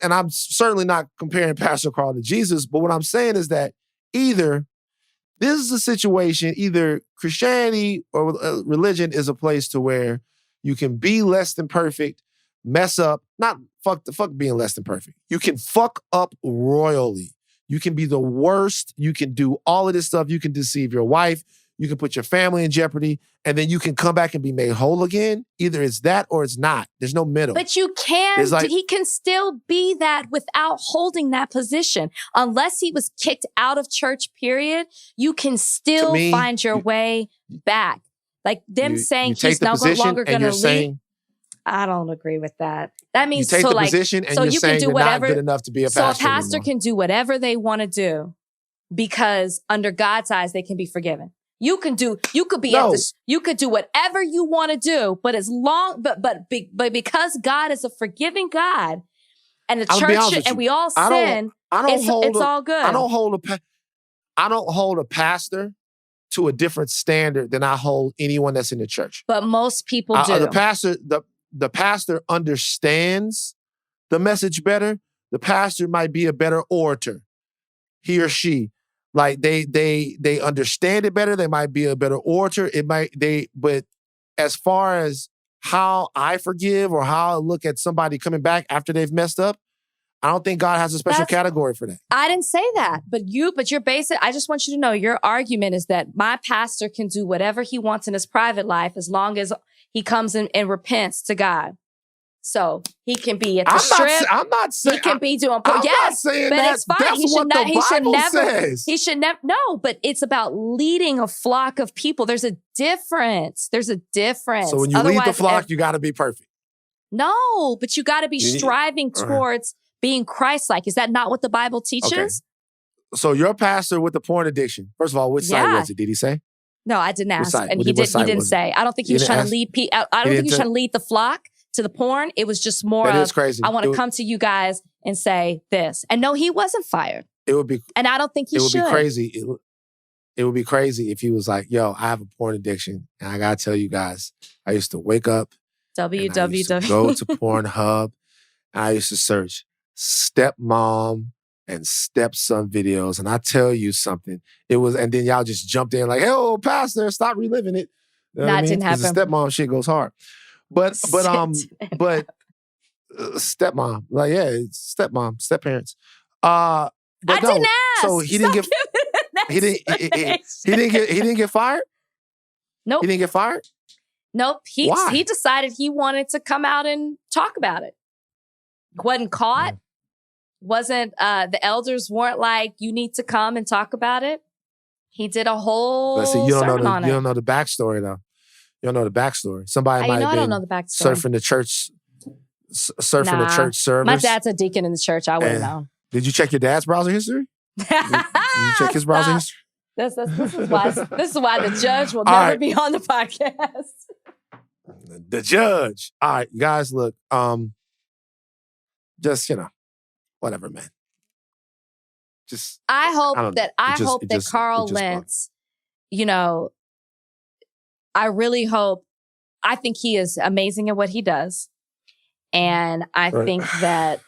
I'm certainly not comparing Pastor Carl to Jesus, but what I'm saying is that either this is a situation, either Christianity or religion is a place to where you can be less than perfect, mess up, not fuck being less than perfect. You can fuck up royally. You can be the worst. You can do all of this stuff. You can deceive your wife. You can put your family in jeopardy, and then you can come back and be made whole again. Either it's that or it's not. There's no middle. But you can, he can still be that without holding that position. Unless he was kicked out of church, period, you can still find your way back. Like them saying he's no longer going to lead. I don't agree with that. That means you take the position and you're saying you're not good enough to be a pastor. So a pastor can do whatever they want to do because under God's eyes, they can be forgiven. You could do whatever you want to do, but because God is a forgiving God and the church and we all sin, it's all good. I don't hold a pastor to a different standard than I hold anyone that's in the church. But most people do. The pastor understands the message better. The pastor might be a better orator, he or she. Like they understand it better. They might be a better orator. But as far as how I forgive or how I look at somebody coming back after they've messed up, I don't think God has a special category for that. I didn't say that, but you're basic. I just want you to know your argument is that my pastor can do whatever he wants in his private life as long as he comes in and repents to God. So he can be at the strip. I'm not saying he can be doing. I'm not saying but that. It's fine. That's what the Bible says. He should never. No, but it's about leading a flock of people. There's a difference. So when you lead the flock, you got to be perfect. No, but you got to be striving towards being Christ-like. Is that not what the Bible teaches? Okay. So your pastor with the porn addiction. First of all, which side was it? Did he say? No, I didn't ask, and he didn't say. I don't think he was trying to lead people. I don't think he was trying to lead the flock to the porn. It was just more of, crazy. I want to come to you guys and say this. And no, he wasn't fired. It would be, and I don't think he should. It would be crazy. It would be crazy if he was like, "Yo, I have a porn addiction, and I gotta tell you guys, I used to wake up, go to Pornhub, and I used to search stepmom and stepson videos, and I tell you something, it was, and then y'all just jumped in like, "Hey, oh, pastor, stop reliving it." You know didn't happen. The stepmom shit goes hard. But stepmom, like it's stepmom, stepparents. But I didn't ask. So he didn't get he didn't get fired? Nope. He didn't get fired? Nope. He decided he wanted to come out and talk about it. Wasn't caught. Wasn't the elders weren't like, you need to come and talk about it. He did a whole sermon on it. You don't know the backstory though. You don't know the backstory. Somebody might have been surfing the church servers. My dad's a deacon in the church. I wouldn't know. Did you check your dad's browser history? Did you check his browser history? This is why the judge will never be on the podcast. The judge. All right, guys, look. Just, whatever, man. Just I hope that Carl Lentz, I really hope, I think he is amazing at what he does. And I think that,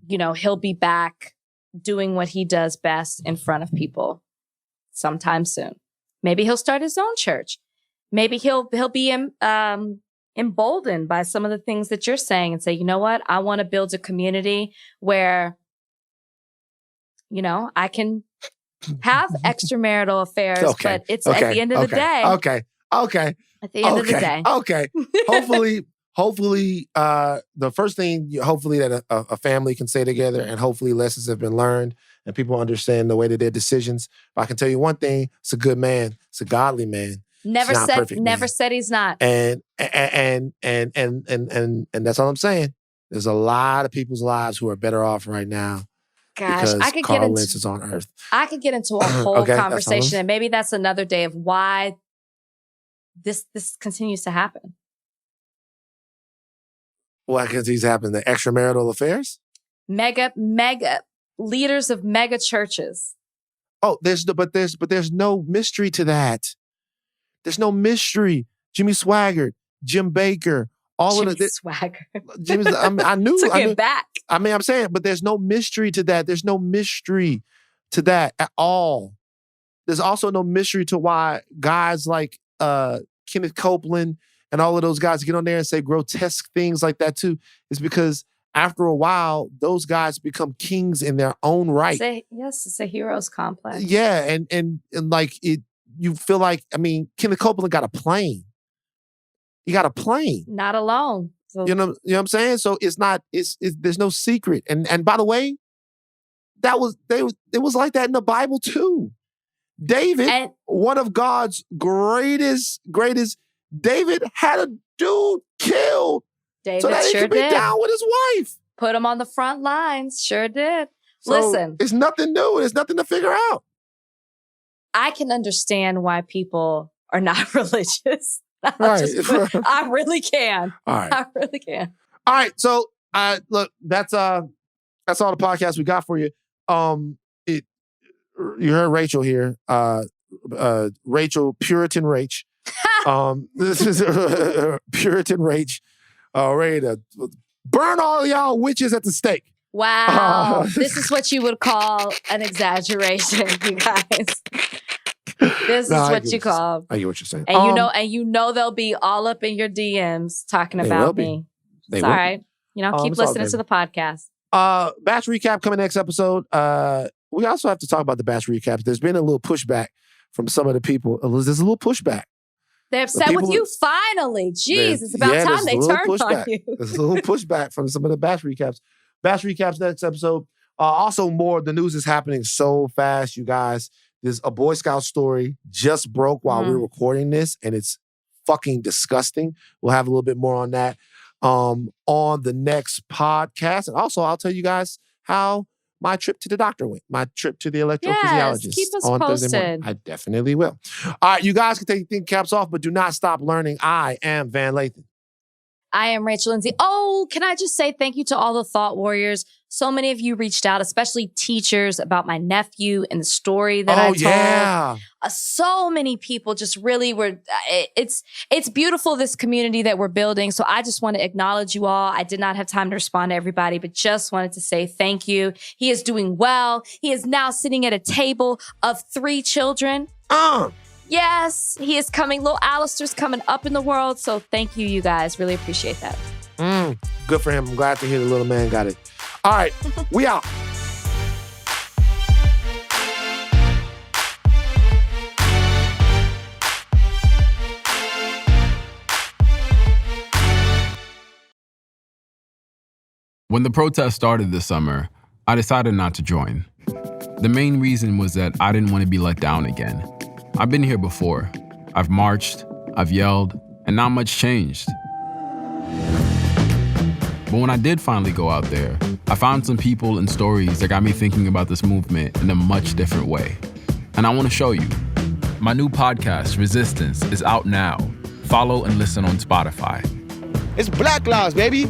he'll be back doing what he does best in front of people sometime soon. Maybe he'll start his own church. Maybe he'll be emboldened by some of the things that you're saying and say, you know what? I want to build a community where, I can have extramarital affairs, but it's at the end of the day. Okay. At the end of the day. Okay. Hopefully, the first thing, that a family can say together, and hopefully lessons have been learned and people understand the way that their decisions. But I can tell you one thing: it's a good man. It's a godly man. Never said he's not. And that's all I'm saying. There's a lot of people's lives who are better off right now. Gosh, I could Carl Lentz is on earth. I could get into a whole conversation, and maybe that's another day of why this continues to happen. What can these happen? The extramarital affairs? Mega leaders of mega churches. Oh, there's no mystery to that. There's no mystery. Jimmy Swaggart, Jim Baker, Jimmy Swaggart. I knew. Took it back. I mean, I'm saying, but there's no mystery to that. There's no mystery to that at all. There's also no mystery to why guys like Kenneth Copeland and all of those guys get on there and say grotesque things like that too. It's because after a while, those guys become kings in their own right. It's a hero's complex. Yeah, and like it, you feel like, I mean, Kenneth Copeland got a plane. He got a plane. Not alone. So, you know what I'm saying? So it's there's no secret. And by the way, it was like that in the Bible too. David, one of God's greatest, David had a dude killed David so that he could be down with his wife. Put him on the front lines. Sure did. So listen. It's nothing new. There's nothing to figure out. I can understand why people are not religious. Right. I really can. All right. I really can. All right. So look, that's all the podcast we got for you. You heard Rachel here. Rachel, Puritan Rach. This is Puritan Rach. Ready to burn all y'all witches at the stake. Wow. This is what you would call an exaggeration, you guys. This is what you call. I get what you're saying. And you know they'll be all up in your DMs talking about me. It's all right. Keep listening to the podcast. Batch recap coming next episode. We also have to talk about the batch recaps. There's been a little pushback from some of the people. There's a little pushback. They're upset with you finally. Jeez, it's about time they turned on you. There's a little pushback from some of the batch recaps. Batch recaps next episode. Also more, the news is happening so fast, you guys. There's a Boy Scout story just broke while we're recording this, and it's fucking disgusting. We'll have a little bit more on that on the next podcast. And also, I'll tell you guys how my trip to the doctor went. My trip to the electrophysiologist keep us on posted. Thursday morning. I definitely will. All right, you guys can take your thinking caps off, but do not stop learning. I am Van Lathan. I am Rachel Lindsay. Oh, can I just say thank you to all the thought warriors? So many of you reached out, especially teachers, about my nephew and the story that I told. Yeah. So many people just really were. It's beautiful, this community that we're building. So I just want to acknowledge you all. I did not have time to respond to everybody, but just wanted to say thank you. He is doing well. He is now sitting at a table of 3 children. Yes, he is coming. Little Alistair's coming up in the world. So thank you, you guys. Really appreciate that. Good for him. I'm glad to hear the little man got it. All right, we out. When the protest started this summer, I decided not to join. The main reason was that I didn't want to be let down again. I've been here before. I've marched, I've yelled, and not much changed. But when I did finally go out there, I found some people and stories that got me thinking about this movement in a much different way. And I want to show you. My new podcast, Resistance, is out now. Follow and listen on Spotify. It's Black Lives, baby.